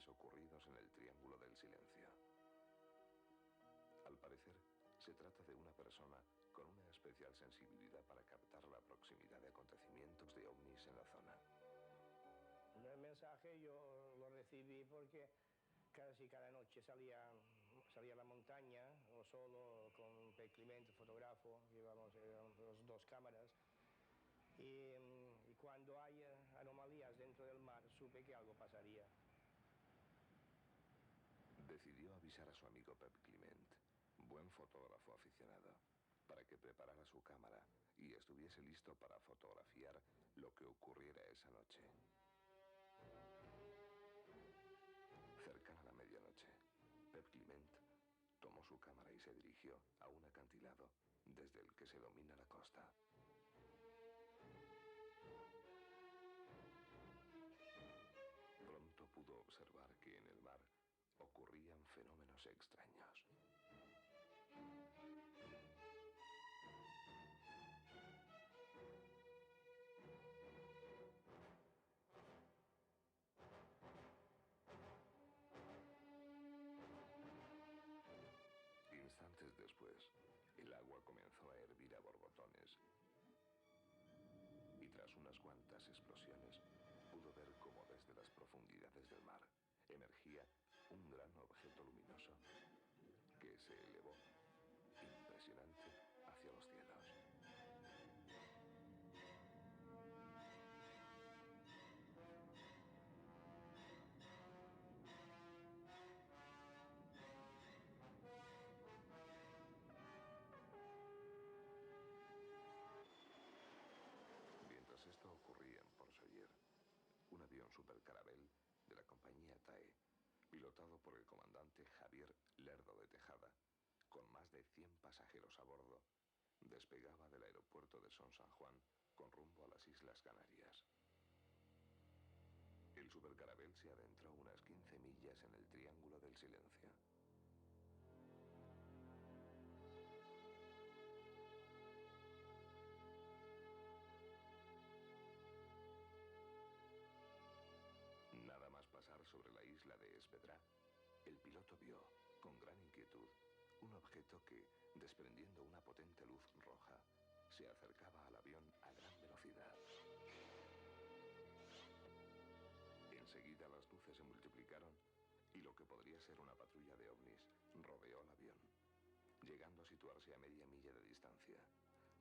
incidentes ocurridos en el Triángulo del Silencio. Al parecer, se trata de una persona con una especial sensibilidad para captar la proximidad de acontecimientos de ovnis en la zona. El mensaje yo lo recibí porque casi cada noche salía a la montaña, o solo con Pep Clement, el fotógrafo, llevamos las dos cámaras, y cuando hay anomalías dentro del mar supe que algo pasaría. Decidió avisar a su amigo Pep Clement, buen fotógrafo aficionado, para que preparara su cámara y estuviese listo para fotografiar lo que ocurriera esa noche. Cercana a la medianoche, Pep Clement tomó su cámara y se dirigió a un acantilado desde el que se domina la costa. Pronto pudo observar que en el mar ocurrían fenómenos extraños. Instantes después, el agua comenzó a hervir a borbotones. Y tras unas cuantas explosiones, pudo ver cómo desde las profundidades del mar emergía un gran objeto luminoso que se elevó, impresionante, hacia los cielos. Mientras esto ocurría en Port Said, un avión Supercarabel de la compañía TAE, pilotado por el comandante Javier Lerdo de Tejada, con más de 100 pasajeros a bordo, despegaba del aeropuerto de Son San Juan con rumbo a las Islas Canarias. El Supercarabel se adentró unas 15 millas en el Triángulo del Silencio. Nada más pasar sobre la isla de Esvedra, el piloto vio, con gran inquietud, un objeto que, desprendiendo una potente luz roja, se acercaba al avión a gran velocidad. Enseguida las luces se multiplicaron y lo que podría ser una patrulla de ovnis rodeó el avión, llegando a situarse a media milla de distancia,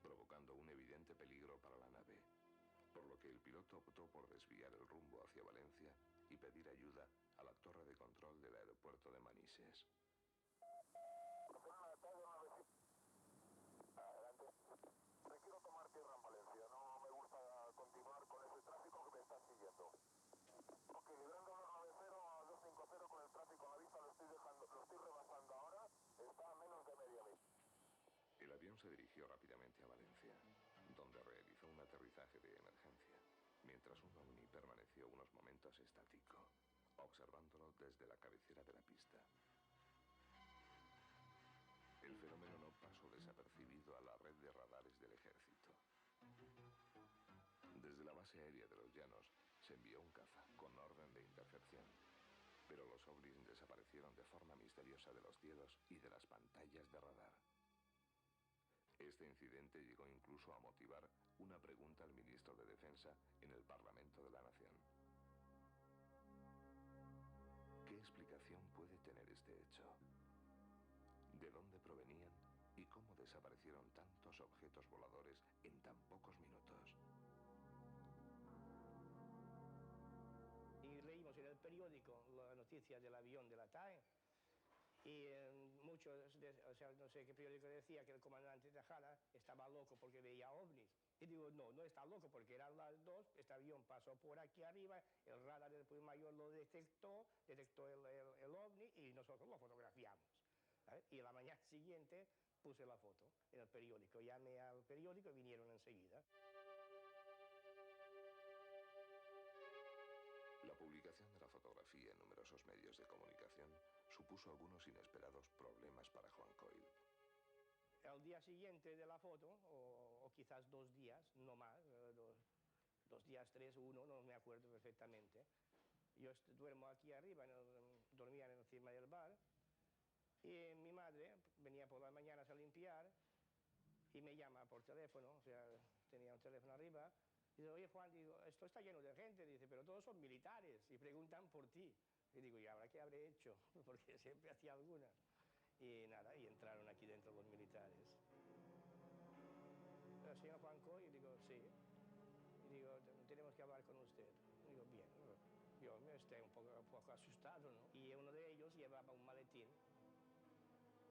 provocando un evidente peligro para la nave, por lo que el piloto optó por desviar el rumbo hacia Valencia y pedir ayuda a la torre de control del aeropuerto de Manises. Adelante. Requiero tomar tierra en Valencia. No me gusta continuar con ese tráfico que me está siguiendo. Ok, librando 290 a 250 con el tráfico a la vista, lo estoy rebasando ahora. Está a menos de media milla. El avión se dirigió rápidamente a Valencia, donde realizó un aterrizaje de emergencia, mientras un ovni permaneció unos momentos estático, observándolo desde la cabecera de la pista. El fenómeno no pasó desapercibido a la red de radares del ejército. Desde la base aérea de los Llanos se envió un caza con orden de intercepción, pero los ovnis desaparecieron de forma misteriosa de los cielos y de las pantallas de radar. Este incidente llegó incluso a motivar una pregunta al ministro de Defensa en el Parlamento de la Nación. ¿Qué explicación puede tener este hecho? ¿De dónde provenían y cómo desaparecieron tantos objetos voladores en tan pocos minutos? Y leímos en el periódico la noticia del avión de la TAE y muchos, o sea, no sé qué periódico decía que el comandante Tejada estaba loco porque veía ovnis. Y digo, no, no está loco porque eran las 2, este avión pasó por aquí arriba, el radar del Puy Mayor lo detectó el ovni y nosotros lo fotografiamos. ¿Sabes? Y la mañana siguiente puse la foto en el periódico, llamé al periódico y vinieron enseguida. La publicación de la fotografía en numerosos medios de comunicación supuso algunos inesperados problemas para Juan Coil. El día siguiente de la foto, o quizás 2 días, no más, 2 días, 3, 1, no me acuerdo perfectamente, Yo duermo aquí arriba, dormía encima del bar, y mi madre venía por las mañanas a limpiar y me llama por teléfono, o sea, tenía un teléfono arriba, y dice, oye Juan, digo, esto está lleno de gente, dice, pero todos son militares y preguntan por ti. Y digo, ¿y ahora qué habré hecho? Porque siempre hacía alguna. Y nada, y entraron aquí dentro los militares. El señor Juan Coy, y digo, sí. Y digo, tenemos que hablar con usted. Y digo, bien. Yo me estoy un poco asustado, ¿no? Y uno de ellos llevaba un maletín.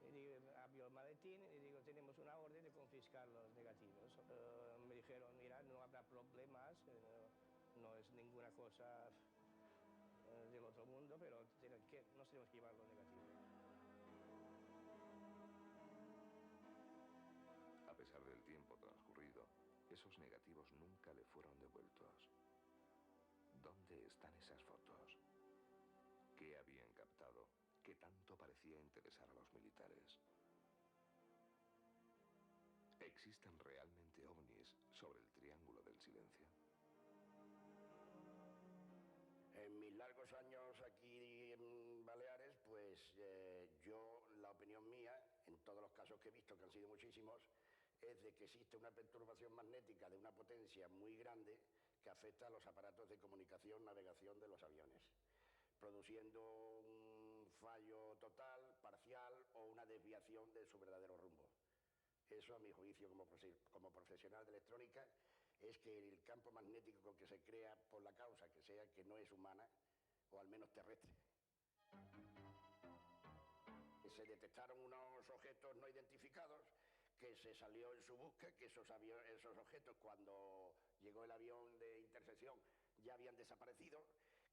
Y digo, abrió el maletín y digo, tenemos una orden de confiscar los negativos. Me dijeron, mira, no habrá problemas, no es ninguna cosa del otro mundo, pero nos tenemos que llevar los negativos. A pesar del tiempo transcurrido, esos negativos nunca le fueron devueltos. ¿Dónde están esas fotos? ¿Qué habían captado que tanto parecía interesar a los militares? ¿Existen realmente ovnis sobre el Triángulo del Silencio? En mis largos años aquí en Baleares, pues la opinión mía, en todos los casos que he visto, que han sido muchísimos, es de que existe una perturbación magnética de una potencia muy grande que afecta a los aparatos de comunicación, navegación de los aviones, produciendo un fallo total, parcial o una desviación de su verdadero rumbo. Eso, a mi juicio, como profesional de electrónica, es que el campo magnético que se crea por la causa que sea, que no es humana, o al menos terrestre. Se detectaron unos objetos no identificados que se salió en su búsqueda, que esos objetos, cuando llegó el avión de intersección, ya habían desaparecido,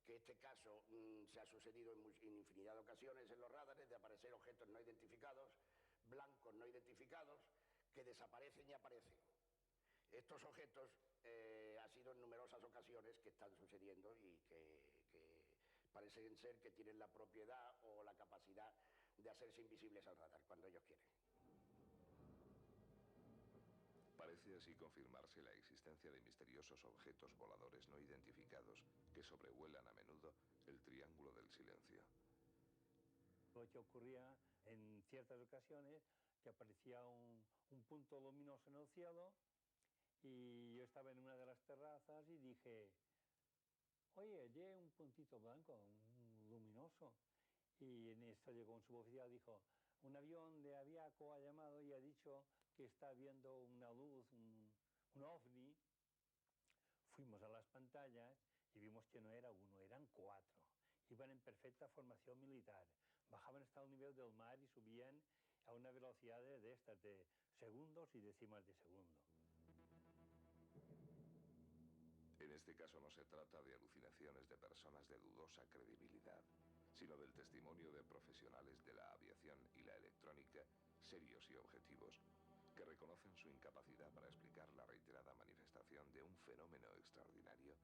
que este caso se ha sucedido en infinidad de ocasiones en los radares, de aparecer objetos no identificados, blancos no identificados, que desaparecen y aparecen. Estos objetos ha sido en numerosas ocasiones que están sucediendo y que parecen ser que tienen la propiedad o la capacidad de hacerse invisibles al radar cuando ellos quieren. Parece así confirmarse la existencia de misteriosos objetos voladores no identificados que sobrevuelan a menudo el Triángulo del Silencio. Lo que ocurría en ciertas ocasiones, que aparecía un punto luminoso en el cielo, y yo estaba en una de las terrazas y dije, oye, hay un puntito blanco, un luminoso. Y en esto llegó un suboficial y dijo, un avión de Aviaco ha llamado y ha dicho que está viendo una luz, un ovni. Fuimos a las pantallas y vimos que no era uno, eran 4. Iban en perfecta formación militar. Bajaban hasta el nivel del mar y subían a una velocidad de segundos y décimas de segundo. En este caso no se trata de alucinaciones de personas de dudosa credibilidad, sino del testimonio de profesionales de la aviación y la electrónica, serios y objetivos, que reconocen su incapacidad para explicar la reiterada manifestación de un fenómeno extraordinario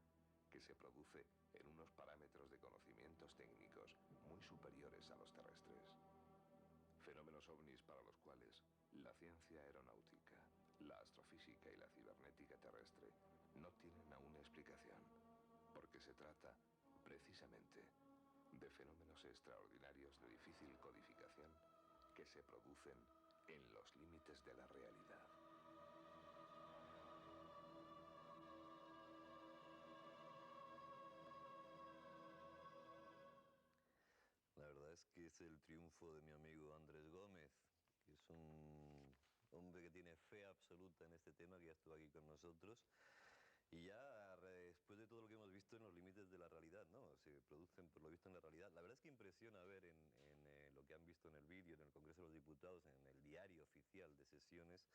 que se produce en unos parámetros de conocimientos técnicos muy superiores a los terrestres. Fenómenos ovnis para los cuales la ciencia aeronáutica, la astrofísica y la cibernética terrestre no tienen aún explicación, porque se trata, precisamente, de fenómenos extraordinarios de difícil codificación que se producen en los límites de la realidad. La verdad es que es el triunfo de mi amigo Andrés Gómez, que es un hombre que tiene fe absoluta en este tema, que ya estuvo aquí con nosotros. Y ya después de todo lo que hemos visto en los límites de la realidad, ¿no? Se producen por lo visto en la realidad. La verdad es que impresiona ver en lo que han visto en el vídeo, en el Congreso de los Diputados, en el diario oficial de sesiones,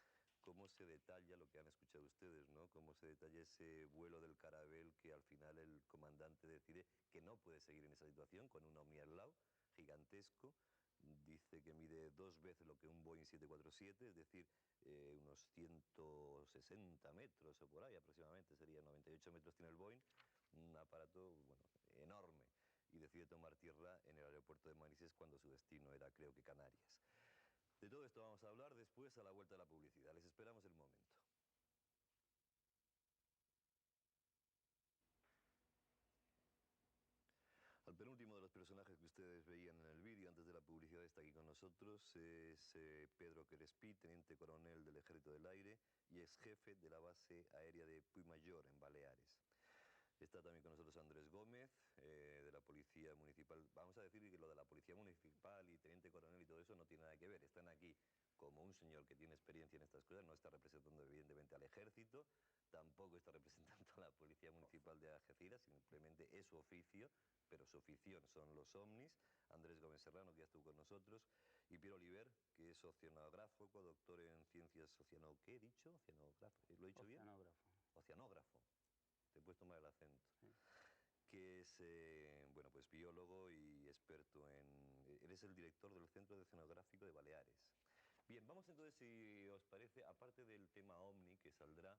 cómo se detalla lo que han escuchado ustedes, ¿no? Cómo se detalla ese vuelo del Carabel que al final el comandante decide que no puede seguir en esa situación con un ovni al lado, gigantesco. Dice que mide 2 veces lo que un Boeing 747, es decir, unos 160 metros o por ahí aproximadamente, sería 98 metros tiene el Boeing, un aparato, bueno, enorme, y decide tomar tierra en el aeropuerto de Manises cuando su destino era, creo que, Canarias. De todo esto vamos a hablar después a la vuelta de la publicidad. Les esperamos el momento. personajes que ustedes veían en el vídeo antes de la publicidad está aquí con nosotros. Es Pedro Crespí, teniente coronel del Ejército del Aire y ex jefe de la base aérea de Puymayor, en Baleares. Está también con nosotros Andrés Gómez, de la Policía Municipal. Vamos a decir que lo de la Policía Municipal y teniente coronel y todo eso no tiene nada que ver. Están aquí como un señor que tiene experiencia en estas cosas, no está representando evidentemente al Ejército, tampoco está representando a la Policía Municipal de Algeciras, simplemente es su oficio, pero su afición son los ovnis. Andrés Gómez Serrano, que ya estuvo con nosotros, y Piero Oliver, que es oceanógrafo, doctor en ciencias ¿qué he dicho? Oceanógrafo, ¿lo he dicho bien? Oceanógrafo. Oceanógrafo, te puedes tomar el acento. Sí. Que es, bueno, pues biólogo y experto en... Eres el director del Centro de Oceanográfico de Baleares. Bien, vamos entonces, si os parece, aparte del tema OVNI que saldrá,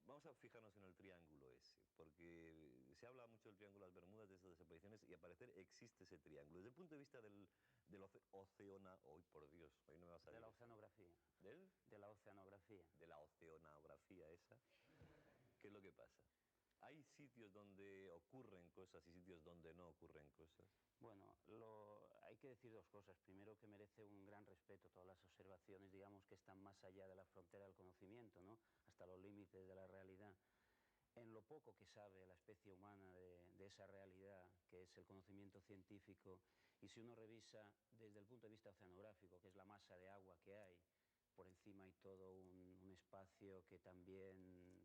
vamos a fijarnos en el triángulo ese, porque se habla mucho del triángulo de las Bermudas, de esas desapariciones, y al parecer existe ese triángulo. Desde el punto de vista del hoy por Dios, hoy no me va a salir. De la oceanografía. ¿Del? De la oceanografía. De la oceanografía esa. ¿Qué es lo que pasa? ¿Hay sitios donde ocurren cosas y sitios donde no ocurren cosas? Bueno, hay que decir dos cosas. Primero, que merece un gran respeto todas las observaciones, digamos, que están más allá de la frontera del conocimiento, ¿no? Hasta los límites de la realidad. En lo poco que sabe la especie humana de esa realidad, que es el conocimiento científico, y si uno revisa desde el punto de vista oceanográfico, que es la masa de agua que hay, por encima hay todo un espacio que también...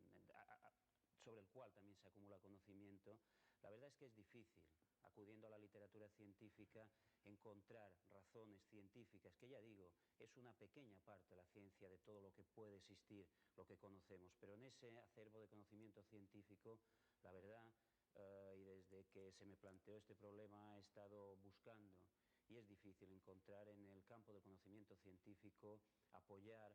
sobre el cual también se acumula conocimiento, la verdad es que es difícil, acudiendo a la literatura científica, encontrar razones científicas, que ya digo, es una pequeña parte de la ciencia de todo lo que puede existir, lo que conocemos, pero en ese acervo de conocimiento científico, la verdad, y desde que se me planteó este problema he estado buscando, y es difícil encontrar en el campo del conocimiento científico apoyar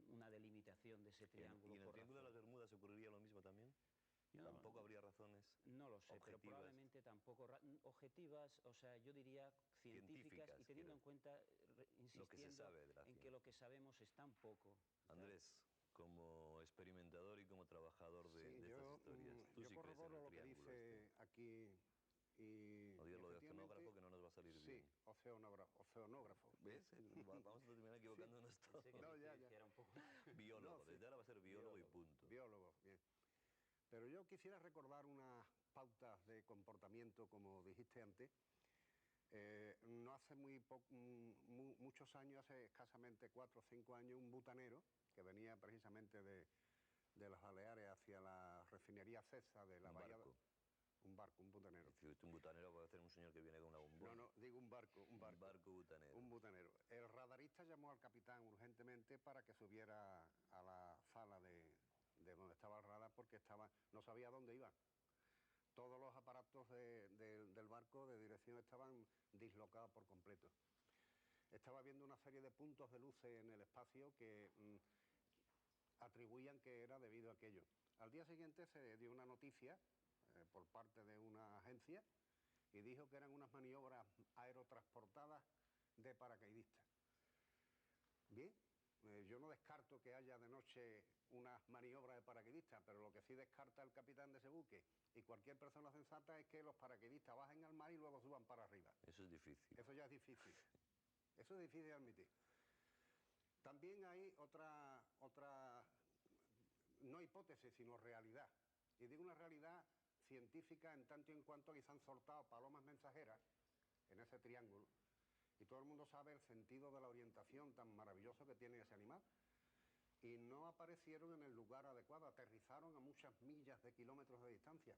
una delimitación de ese triángulo. ¿Y en el Triángulo de las Bermudas ocurriría lo mismo también? ¿Tampoco habría razones no lo sé, objetivas? Pero probablemente tampoco objetivas, o sea, yo diría científicas y teniendo en cuenta, insistiendo lo que se sabe de la en que lo que sabemos es tan poco. Andrés, como experimentador y como trabajador de estas historias, ¿tú yo sí crees en corroboro el lo que triángulo dice aquí. Y no digas lo de efectivamente, oceanógrafo, que no nos va a salir bien. Sí, oceanógrafo. ¿Ves? Vamos a terminar equivocándonos todos. No, ya. Era un poco... Biólogo, No, sí. desde ahora va a ser biólogo y punto. Biólogo, bien. Pero yo quisiera recordar unas pautas de comportamiento, como dijiste antes. No hace muchos años, hace escasamente 4 o 5 años, un butanero que venía precisamente de las Baleares hacia la refinería Cesa de la Bahía... Un barco, un butanero. Un butanero puede ser un señor que viene con una bombona. No, digo un barco. Un barco butanero. Un butanero. El radarista llamó al capitán urgentemente para que subiera a la sala de donde estaba el radar, porque no sabía dónde iba. Todos los aparatos del barco de dirección estaban dislocados por completo. Estaba viendo una serie de puntos de luces en el espacio que atribuían que era debido a aquello. Al día siguiente se dio una noticia por parte de una agencia y dijo que eran unas maniobras aerotransportadas de paracaidistas. Bien, yo no descarto que haya de noche unas maniobras de paracaidistas, pero lo que sí descarta el capitán de ese buque y cualquier persona sensata es que los paracaidistas bajen al mar y luego suban para arriba. Eso es difícil. Eso ya es difícil. Eso es difícil de admitir. También hay otra no hipótesis, sino realidad. Y digo una realidad científica en tanto y en cuanto que se han soltado palomas mensajeras en ese triángulo y todo el mundo sabe el sentido de la orientación tan maravilloso que tiene ese animal y no aparecieron en el lugar adecuado, aterrizaron a muchas millas de kilómetros de distancia.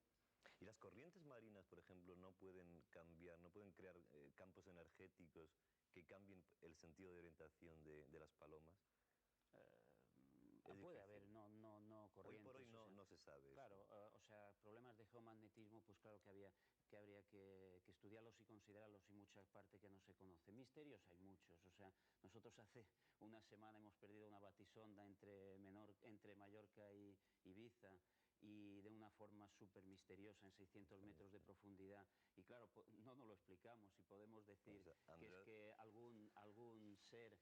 ¿Y las corrientes marinas, por ejemplo, no pueden cambiar, no pueden crear campos energéticos que cambien el sentido de orientación de las palomas? Puede haber, no corrientes. Hoy por hoy no se sabe. Claro, o sea, problemas de geomagnetismo, pues claro que habría que estudiarlos y considerarlos, y mucha parte que no se conoce. Misterios hay muchos, o sea, nosotros hace una semana hemos perdido una batisonda entre Mallorca y Ibiza, y de una forma súper misteriosa en 600 metros de profundidad, y claro, no nos lo explicamos y podemos decir que es que algún ser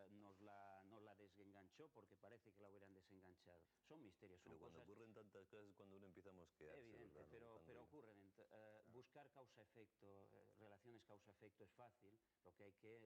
nos la desenganchó porque parece que la hubieran desenganchado. Son misterios, son Pero cuando cosas... ocurren tantas cosas es cuando uno empieza a mosquearse. Evidente, ¿verdad? pero ocurren. Buscar causa-efecto, relaciones causa-efecto es fácil,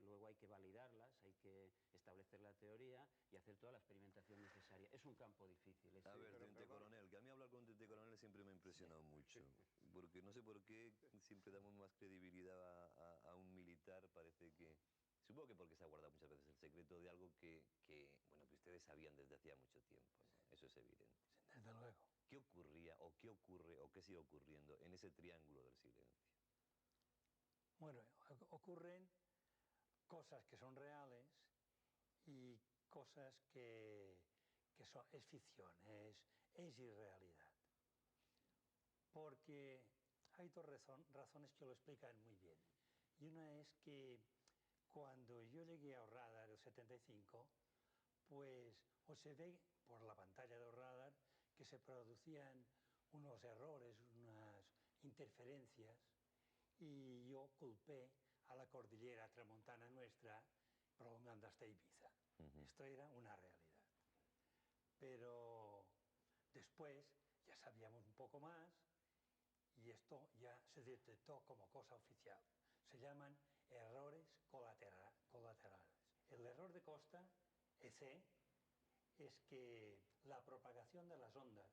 luego hay que validarlas, hay que establecer la teoría y hacer toda la experimentación necesaria. Es un campo difícil. A ver, teniente coronel, que a mí hablar con teniente coronel siempre me ha impresionado mucho, porque no sé por qué siempre damos más credibilidad a un militar, parece que... Supongo que porque se ha guardado muchas veces el secreto de algo bueno, que ustedes sabían desde hacía mucho tiempo, ¿no? Eso es evidente. Desde luego. ¿Qué ocurría, o qué ocurre, o qué sigue ocurriendo en ese triángulo del silencio? Bueno, ocurren cosas que son reales y cosas es ficción, es irrealidad. Porque hay dos razones que lo explican muy bien. Y una es que cuando yo llegué a Radar el 75, pues observé por la pantalla de Radar que se producían unos errores, unas interferencias, y yo culpé a la cordillera tramontana nuestra prolongando hasta Ibiza. Esto era una realidad. Pero después ya sabíamos un poco más y esto ya se detectó como cosa oficial. Se llaman errores colaterales. El error de costa, EC, es que la propagación de las ondas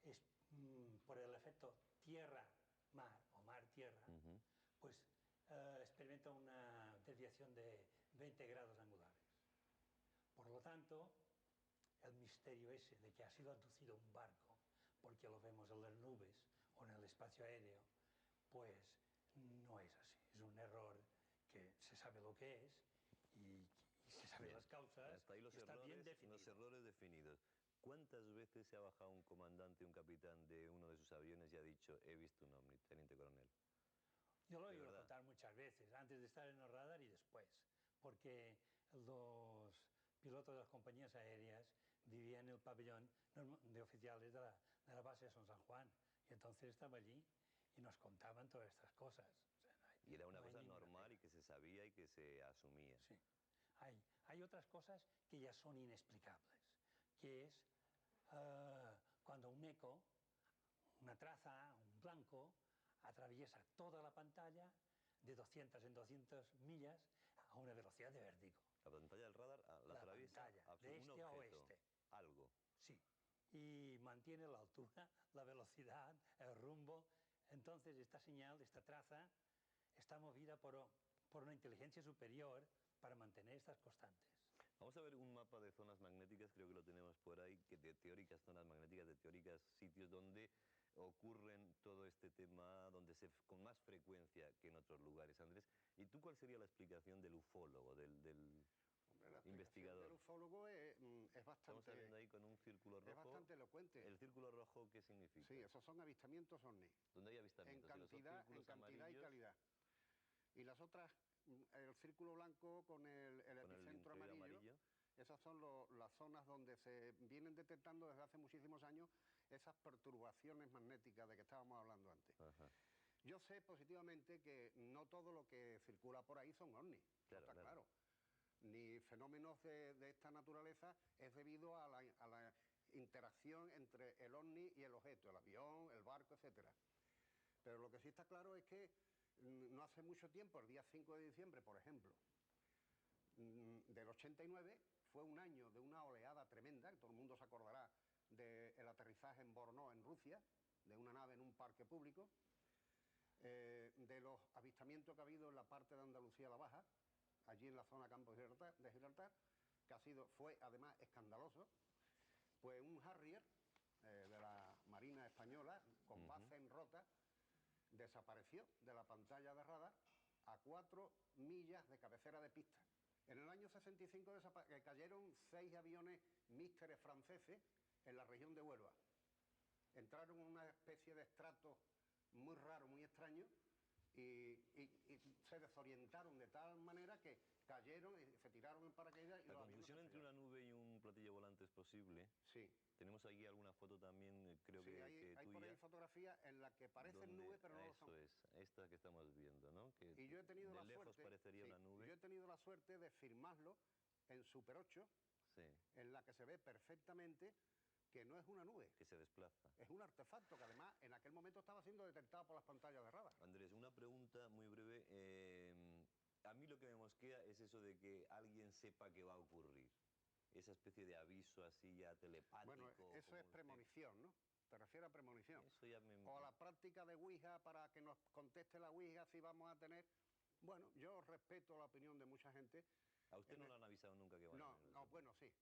es por el efecto tierra-mar o mar-tierra, pues experimenta una desviación de 20 grados angulares. Por lo tanto, el misterio ese de que ha sido abducido un barco, porque lo vemos en las nubes o en el espacio aéreo, pues no es así. Es un error que se sabe lo que es y se saben las causas. Hasta ahí está bien definido. los errores definidos. ¿Cuántas veces se ha bajado un comandante, un capitán de uno de sus aviones y ha dicho, he visto un ovni, teniente coronel? Yo lo he oído contar muchas veces, antes de estar en el radar y después, porque los pilotos de las compañías aéreas vivían en el pabellón de oficiales de la base de San Juan, y entonces estaba allí y nos contaban todas estas cosas. O sea, y era una cosa normal y que se sabía y que se asumía. Sí. Hay otras cosas que ya son inexplicables, que es cuando un eco, una traza, un blanco, atraviesa toda la pantalla de 200 en 200 millas a una velocidad de vértigo. La pantalla del radar la atraviesa pantalla, de este a oeste. Algo. Sí, y mantiene la altura, la velocidad, el rumbo. Entonces esta señal, esta traza, está movida por una inteligencia superior para mantener estas constantes. Vamos a ver un mapa de zonas magnéticas, creo que lo tenemos por ahí, de teóricas zonas magnéticas, de teóricas sitios donde ocurren todo este tema, con más frecuencia que en otros lugares, Andrés. ¿Y tú cuál sería la explicación del ufólogo, del investigador? El ufólogo es bastante... Estamos saliendo ahí con un círculo rojo. Es bastante elocuente. ¿El círculo rojo qué significa? Sí, esos son avistamientos ovni. ¿Dónde hay avistamientos? En cantidad y calidad. Y las otras, el círculo blanco con el epicentro amarillo, esas son las zonas donde se vienen detectando desde hace muchísimos años esas perturbaciones magnéticas de que estábamos hablando antes. Ajá. Yo sé positivamente que no todo lo que circula por ahí son ovnis, está claro. Ni fenómenos de esta naturaleza es debido a la interacción entre el ovni y el objeto, el avión, el barco, etcétera. Pero lo que sí está claro es que no hace mucho tiempo, el día 5 de diciembre, por ejemplo, del 89, fue un año de una oleada tremenda, que todo el mundo se acordará del aterrizaje en Brno, en Rusia, de una nave en un parque público, de los avistamientos que ha habido en la parte de Andalucía la Baja, allí en la zona Campo de Gibraltar, que fue además escandaloso. Pues un Harrier de la Marina Española, con base en Rota, desapareció de la pantalla de radar a 4 millas de cabecera de pista. En el año 65 cayeron 6 aviones místeres franceses en la región de Huelva. Entraron en una especie de estrato muy raro, muy extraño, y se desorientaron de tal manera que cayeron y se tiraron en paracaídas. La confusión entre una nube y un platillo volante es posible. Sí. Tenemos aquí alguna foto también, creo que hay por ahí fotografías en las que parecen nubes, pero no lo son. Eso es, esta que estamos viendo, ¿no? Que y yo he tenido de la lejos suerte, parecería una nube. Yo he tenido la suerte de filmarlo en Super 8, Sí, en la que se ve perfectamente que no es una nube, que se desplaza. es un artefacto que además en aquel momento estaba siendo detectado por las pantallas de radar. Andrés, una pregunta muy breve. A mí lo que me mosquea es eso de que alguien sepa que va a ocurrir. Esa especie de aviso así ya telepático. Bueno, eso como es premonición, ¿no? ¿Te refieres a premonición? Eso ya me... O a la práctica de Ouija para que nos conteste la Ouija si vamos a tener... Bueno, yo respeto la opinión de mucha gente. ¿A usted no le han avisado nunca que va a No, tener no, eso? bueno, sí.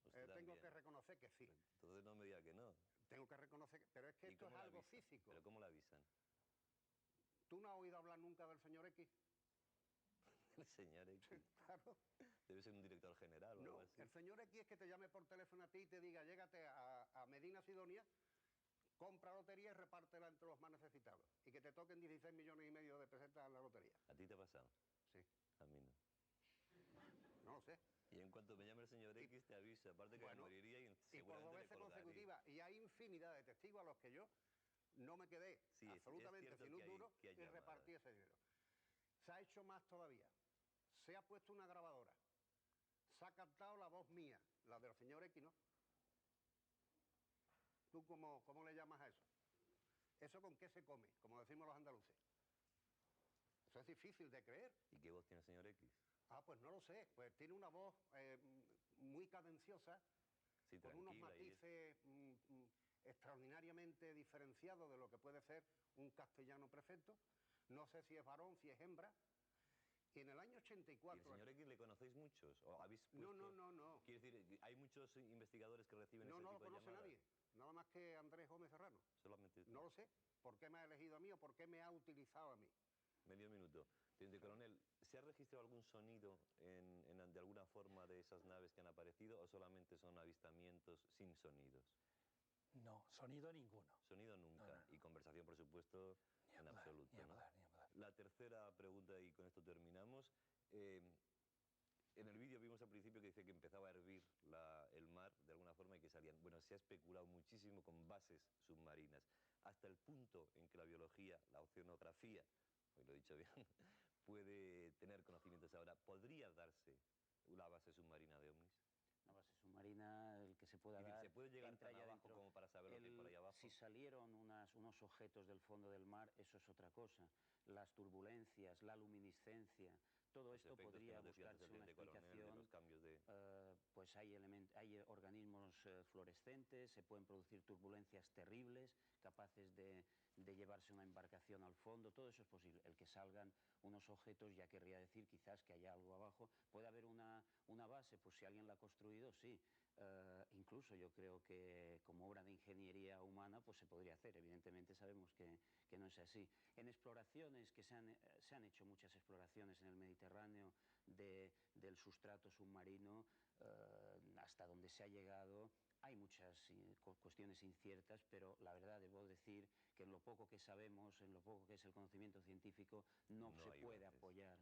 Usted Tengo también. que reconocer que sí. Entonces no me diga que no. Tengo que reconocer que... Pero es que ¿Y esto es cómo le algo avisan? físico. ¿Pero cómo le avisan? ¿Tú no has oído hablar nunca del señor X? El señor X. Claro. Debe ser un director general o No, algo así. el señor X es que te llame por teléfono a ti y te diga, llégate a Medina Sidonia, compra lotería y repártela entre los más necesitados. Y que te toquen 16 millones y medio de pesetas en la lotería. ¿A ti te ha pasado? Sí. A mí no. No lo sé. Y en cuanto me llame el señor X te avisa, aparte que Bueno, me moriría y Y por seguramente 2 le veces colgaré. consecutivas. Y hay infinidad de testigos a los que yo no me quedé Sí, es absolutamente cierto sin un que hay- duro que hay y repartí llamadas. ese dinero. Se ha hecho más todavía. Se ha puesto una grabadora. Se ha captado la voz mía, la del señor X, ¿no? ¿Tú cómo le llamas a eso? ¿Eso con qué se come? Como decimos los andaluces. Eso es difícil de creer. ¿Y qué voz tiene el señor X? Ah, pues no lo sé. Pues tiene una voz muy cadenciosa, Sí, con unos tranquila y matices extraordinariamente diferenciados de lo que puede ser un castellano perfecto. No sé si es varón, si es hembra. Y en el año ¿Y el 84... señor X le conocéis muchos? ¿O habéis No, puesto... no. Quiero decir, hay muchos investigadores que reciben No ese lo tipo de conoce llamadas. nadie. Nada más que Andrés Gómez Serrano. Solamente tú. No lo sé. ¿Por qué me ha elegido a mí o por qué me ha utilizado a mí? Medio minuto. Teniente coronel, ¿se ha registrado algún sonido de alguna forma de esas naves que han aparecido o solamente son avistamientos sin sonidos? No, sonido ninguno. Sonido nunca. No. Y conversación, por supuesto, Ni en hablar, absoluto. ni ¿no? hablar, ni hablar. La tercera pregunta, y con esto terminamos. En el vídeo vimos al principio que dice que empezaba a hervir el mar de alguna forma y que salían. Bueno, se ha especulado muchísimo con bases submarinas, hasta el punto en que la biología, la oceanografía, hoy lo he dicho bien, puede tener conocimientos ahora. ¿Podría darse una base submarina de ovnis? Una base submarina, el que se pueda Es decir, dar, ¿se puede llegar entra tan ya abajo dentro. como para saber lo que hay por ahí abajo? Si salieron unos objetos del fondo del mar, eso es otra cosa. Las turbulencias, la luminiscencia, todo Los esto efectos que podría nos decía antes buscarse el una teniente coronel de explicación. los cambios de... Pues hay organismos fluorescentes, se pueden producir turbulencias terribles, capaces de llevarse una embarcación al fondo, todo eso es posible. El que salgan unos objetos ya querría decir quizás que haya algo abajo. ¿Puede haber una base? Pues si alguien la ha construido, sí. Incluso yo creo que como obra de ingeniería humana pues se podría hacer. Evidentemente sabemos que no es así. En exploraciones, que se han hecho muchas exploraciones en el Mediterráneo del sustrato submarino, hasta donde se ha llegado, hay muchas cuestiones inciertas, pero la verdad debo decir que en lo poco que sabemos, en lo poco que es el conocimiento científico, no se hay puede bases. apoyar.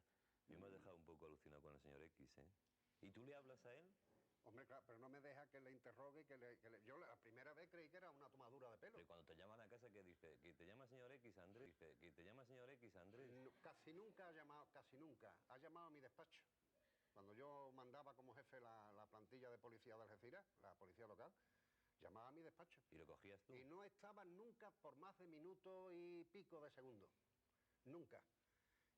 Yo me he dejado un poco alucinado con el señor X, ¿eh? ¿Y tú le hablas a él? Hombre, claro, pero no me deja que le interrogue, Yo la primera vez creí que era una tomadura de pelo. Pero cuando te llaman a casa, ¿qué dice? ¿Que te llama señor X, Andrés? Dice, ¿que te llama señor X, Andrés? No, casi nunca ha llamado, casi nunca. Ha llamado a mi despacho. Cuando yo mandaba como jefe la plantilla de policía de Algeciras, la policía local, llamaba a mi despacho. ¿Y lo cogías tú? Y no estaba nunca por más de minuto y pico de segundo. Nunca.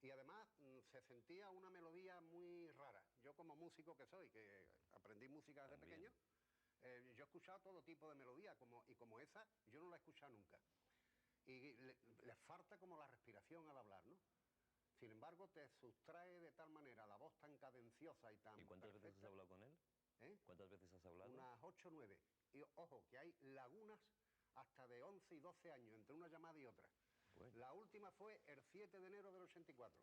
Y además se sentía una melodía muy rara. Yo como músico que soy, que aprendí música desde También. pequeño, yo he escuchado todo tipo de melodía, y como esa, yo no la he escuchado nunca. Y le falta como la respiración al hablar, ¿no? Sin embargo, te sustrae de tal manera la voz tan cadenciosa y tan ¿Y cuántas veces has perfecta. hablado con él? ¿Eh? ¿Cuántas veces has hablado? Unas 8 o 9. Y ojo, que hay lagunas hasta de 11 y 12 años entre una llamada y otra. Bueno. La última fue el 7 de enero del 84,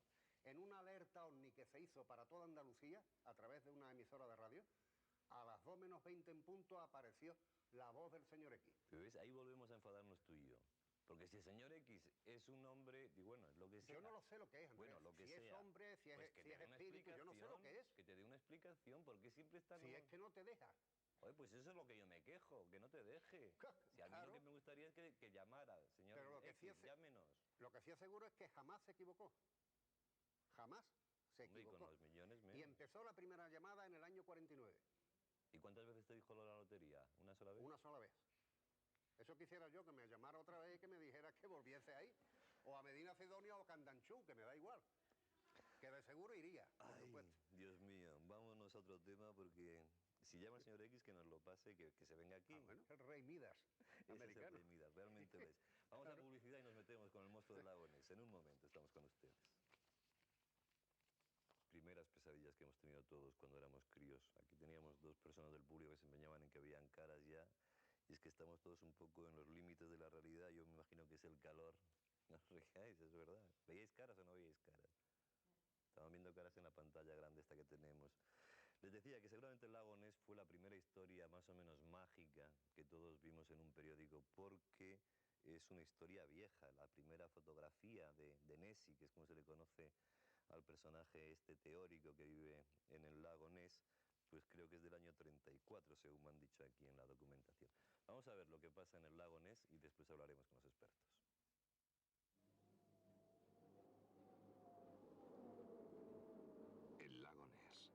en una alerta OVNI que se hizo para toda Andalucía a través de una emisora de radio. A las 2 menos 20 en punto apareció la voz del señor X. Pero ves, ahí volvemos a enfadarnos tú y yo. Porque si el señor X es un hombre, y bueno, lo que sea... Yo no lo sé lo que es, Andrés. Bueno, lo que si sea. es hombre, si es, Pues que si te es dé una espíritu, yo no sé lo que es. Que te dé una explicación, porque siempre está... Si es que no te deja. Oye, pues eso es lo que yo me quejo, que no te deje. Si a mí Claro. lo que me gustaría es que llamara, señor Pero lo que X, sí es- llámenos. Lo que sí aseguro es que jamás se equivocó. Jamás Se Hombre, y equivocó. con los millones menos. Y empezó la primera llamada en el año 49. ¿Y cuántas veces te dijo lo de la lotería? ¿Una sola vez? Una sola vez. Eso quisiera yo, que me llamara otra vez y que me dijera que volviese ahí. O a Medina Sidonia o Candanchú, que me da igual. Que de seguro iría, por Ay, supuesto. Dios mío, vámonos a otro tema porque si llama el señor X que nos lo pase, que se venga aquí. Ah, bueno, el Rey Midas, Ese americano. es el Rey Midas, realmente lo es. Vamos a publicidad y nos metemos con el monstruo del lago Ness. En un momento estamos con ustedes. Primeras pesadillas que hemos tenido todos cuando éramos críos. Aquí teníamos dos personas del público que se empeñaban en que veían caras ya. Y es que estamos todos un poco en los límites de la realidad. Yo me imagino que es el calor. No os riáis, es verdad. ¿Veíais caras o no veíais caras? Estaban viendo caras en la pantalla grande esta que tenemos. Les decía que seguramente el lago Ness fue la primera historia más o menos mágica que todos vimos en un periódico, porque es una historia vieja. La primera fotografía de Nessie, que es como se le conoce al personaje este teórico que vive en el lago Ness, pues creo que es del año 34, según me han dicho aquí en la documentación. Vamos a ver lo que pasa en el lago Ness y después hablaremos con los expertos. El lago Ness,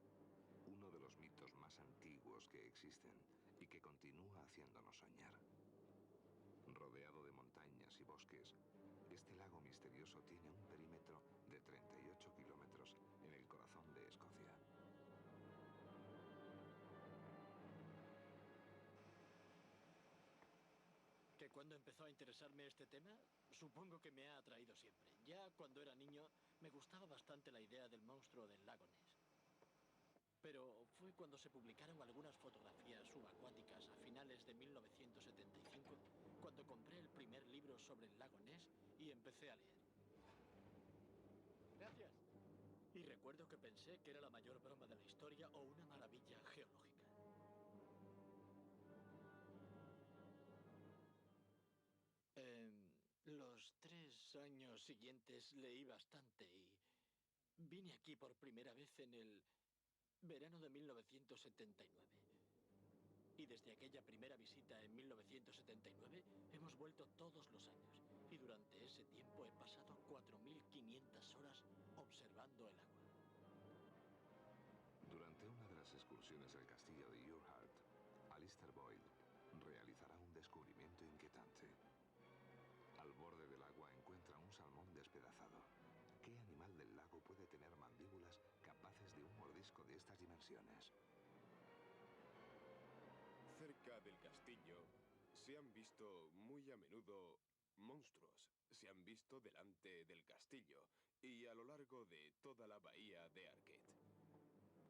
uno de los mitos más antiguos que existen y que continúa haciéndonos soñar. Rodeado de montañas y bosques, este lago misterioso tiene un perímetro de 38 kilómetros en el corazón de Escocia. ¿Que cuando empezó a interesarme este tema? Supongo que me ha atraído siempre. Ya cuando era niño me gustaba bastante la idea del monstruo del lago Ness. Pero fue cuando se publicaron algunas fotografías subacuáticas a finales de 1975 cuando compré el primer libro sobre el lago Ness y empecé a leer. Gracias. Y recuerdo que pensé que era la mayor broma de la historia o una maravilla geológica. Los 3 años siguientes leí bastante y vine aquí por primera vez en el verano de 1979. Y desde aquella primera visita en 1979 hemos vuelto todos los años. Y durante ese tiempo he pasado 4.500 horas observando el agua. Durante una de las excursiones al castillo de Urquhart, Alistair Boyle realizará un descubrimiento inquietante. Al borde del agua encuentra un salmón despedazado. ¿Qué animal del lago puede tener mandíbulas capaces de un mordisco de estas dimensiones? Cerca del castillo se han visto muy a menudo monstruos. Se han visto delante del castillo y a lo largo de toda la bahía de Arquette.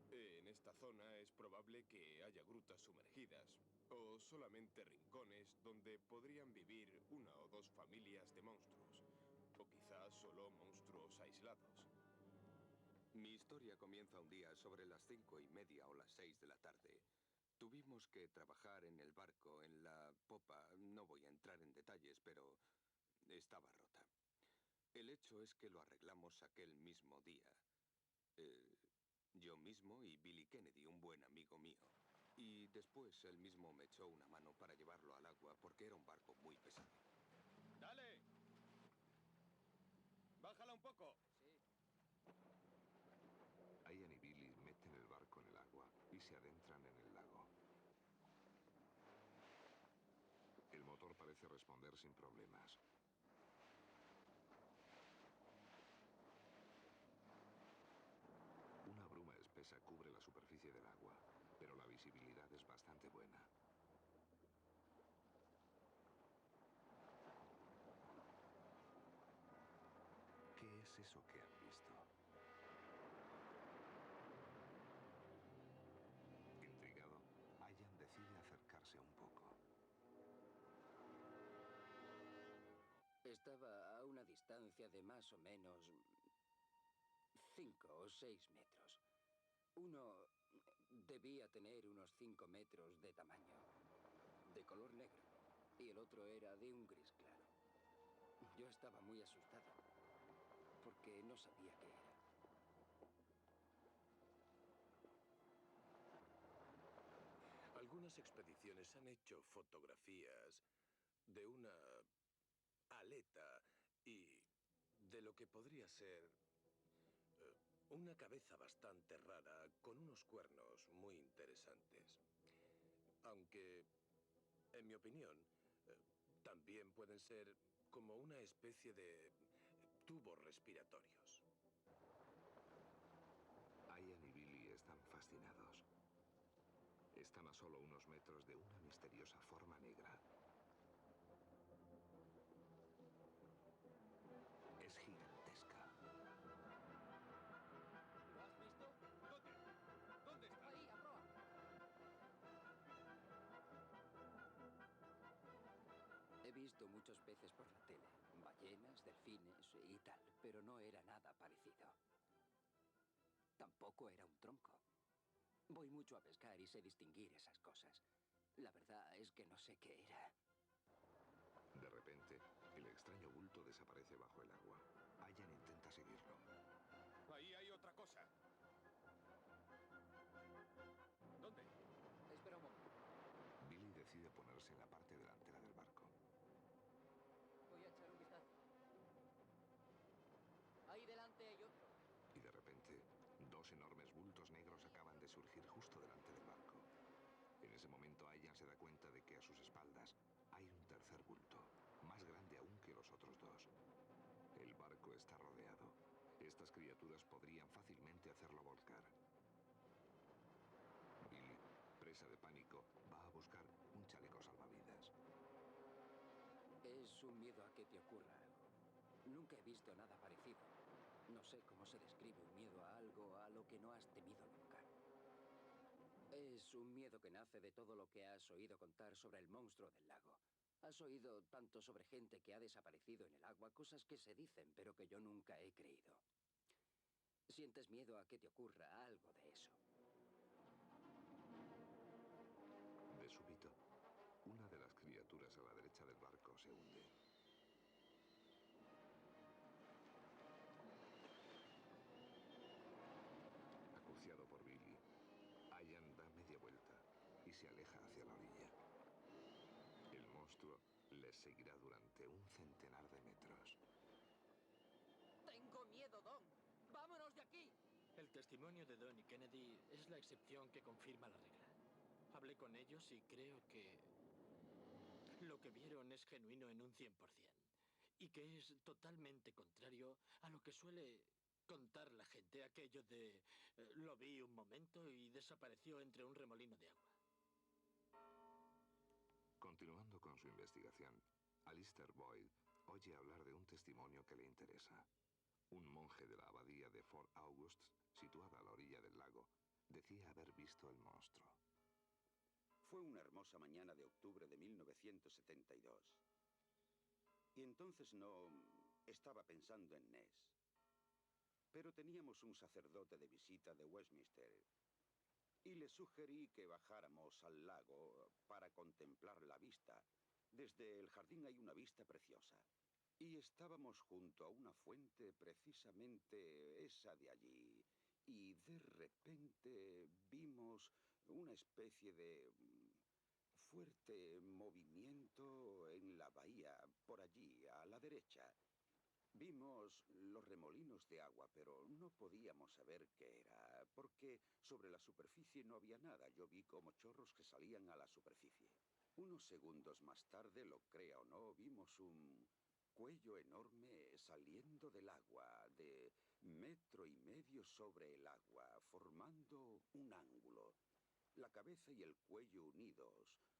En esta zona es probable que haya grutas sumergidas o solamente rincones donde podrían vivir una o dos familias de monstruos, o quizás solo monstruos aislados. Mi historia comienza un día sobre las 5:30 o las 6 de la tarde. Tuvimos que trabajar en el barco, en la popa. No voy a entrar en detalles, pero estaba rota. El hecho es que lo arreglamos aquel mismo día. Yo mismo y Billy Kennedy, un buen amigo mío. Y después él mismo me echó una mano para llevarlo al agua porque era un barco muy pesado. ¡Dale! ¡Bájala un poco! Sí. Ian y Billy meten el barco en el agua y se adentran en el lago. El motor parece responder sin problemas. Una bruma espesa cubre la superficie del agua, pero la visibilidad es bastante buena. ¿Qué es eso que han visto? Intrigado, Ian decide acercarse un poco. Estaba a una distancia de más o menos 5 o 6 metros. Uno debía tener unos 5 metros de tamaño, de color negro, y el otro era de un gris claro. Yo estaba muy asustado, porque no sabía qué era. Algunas expediciones han hecho fotografías de una aleta y de lo que podría ser Una cabeza bastante rara, con unos cuernos muy interesantes. Aunque, en mi opinión, también pueden ser como una especie de tubos respiratorios. Ian y Billy están fascinados. Están a solo unos metros de una misteriosa forma negra. Es gigantesca. ¿Lo has visto? ¿Dónde? ¿Dónde está? Ahí, a proa. He visto muchos peces por la tele, ballenas, delfines y tal, pero no era nada parecido. Tampoco era un tronco. Voy mucho a pescar y sé distinguir esas cosas. La verdad es que no sé qué era. De repente, el extraño bulto desaparece bajo el agua. Ian intenta seguirlo. Ahí hay otra cosa. ¿Dónde? Espera un momento. Billy decide ponerse en la parte delantera del barco. Voy a echar un vistazo. Ahí delante hay otro. Y de repente, dos enormes bultos negros acaban de surgir justo delante del barco. En ese momento, Ian se da cuenta de que a sus espaldas hay un tercer bulto, más grande aún que los otros dos. El barco está rodeado. Estas criaturas podrían fácilmente hacerlo volcar. Billy, presa de pánico, va a buscar un chaleco salvavidas. Es un miedo a que te ocurra algo. Nunca he visto nada parecido. No sé cómo se describe un miedo a algo a lo que no has temido nunca. Es un miedo que nace de todo lo que has oído contar sobre el monstruo del lago. Has oído tanto sobre gente que ha desaparecido en el agua, cosas que se dicen, pero que yo nunca he creído. Sientes miedo a que te ocurra algo de eso. De súbito, una de las criaturas a la derecha del barco se hunde. Acuciado por Billy, Ian da media vuelta y se aleja hacia la orilla. El monstruo les seguirá durante un centenar de metros. ¡Tengo miedo, Don! ¡Vámonos de aquí! El testimonio de Don y Kennedy es la excepción que confirma la regla. Hablé con ellos y creo que lo que vieron es genuino en un 100%. Y que es totalmente contrario a lo que suele contar la gente, aquello de lo vi un momento y desapareció entre un remolino de agua. Continuando con su investigación, Alistair Boyd oye hablar de un testimonio que le interesa. Un monje de la abadía de Fort August, situada a la orilla del lago, decía haber visto el monstruo. Fue una hermosa mañana de octubre de 1972. Y entonces no estaba pensando en Ness. Pero teníamos un sacerdote de visita de Westminster y le sugerí que bajáramos al lago para contemplar la vista. Desde el jardín hay una vista preciosa. Y estábamos junto a una fuente, precisamente esa de allí. Y de repente vimos una especie de fuerte movimiento en la bahía, por allí, a la derecha. Vimos los remolinos de agua, pero no podíamos saber qué era, porque sobre la superficie no había nada. Yo vi como chorros que salían a la superficie. Unos segundos más tarde, lo crea o no, vimos un cuello enorme saliendo del agua, de 1,5 metros sobre el agua, formando un ángulo. La cabeza y el cuello unidos,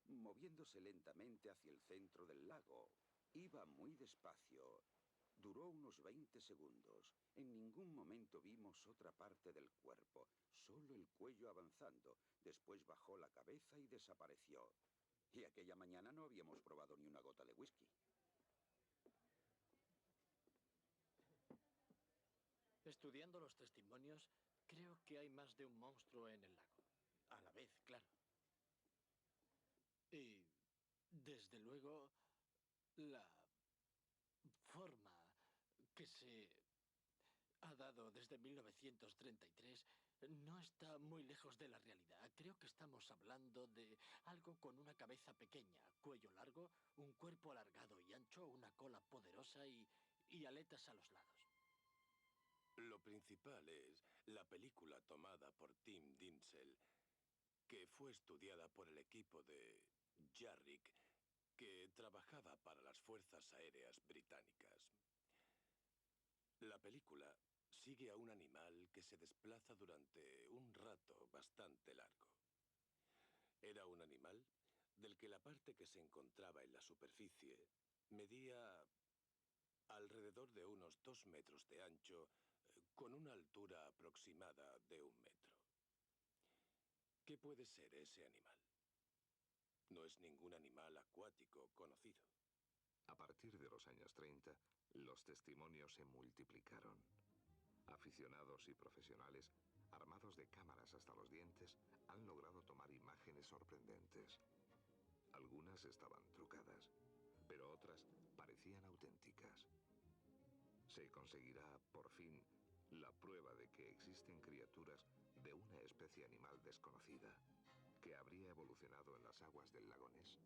moviéndose lentamente hacia el centro del lago. Iba muy despacio. Duró unos 20 segundos. En ningún momento vimos otra parte del cuerpo, solo el cuello avanzando. Después bajó la cabeza y desapareció. Y aquella mañana no habíamos probado ni una gota de whisky. Estudiando los testimonios, creo que hay más de un monstruo en el lago. A la vez, claro. Y, desde luego, la forma que se ha dado desde 1933 no está muy lejos de la realidad. Creo que estamos hablando de algo con una cabeza pequeña, cuello largo, un cuerpo alargado y ancho, una cola poderosa y aletas a los lados. Lo principal es la película tomada por Tim Dinsel, que fue estudiada por el equipo de Jarrick, que trabajaba para las Fuerzas Aéreas Británicas. La película sigue a un animal que se desplaza durante un rato bastante largo. Era un animal del que la parte que se encontraba en la superficie medía alrededor de unos 2 metros de ancho, con una altura aproximada de 1 metro. ¿Qué puede ser ese animal? No es ningún animal acuático conocido. A partir de los años 30, los testimonios se multiplicaron. Aficionados y profesionales, armados de cámaras hasta los dientes, han logrado tomar imágenes sorprendentes. Algunas estaban trucadas, pero otras parecían auténticas. Se conseguirá, por fin, la prueba de que existen criaturas de una especie animal desconocida que habría evolucionado en las aguas del lago Ness.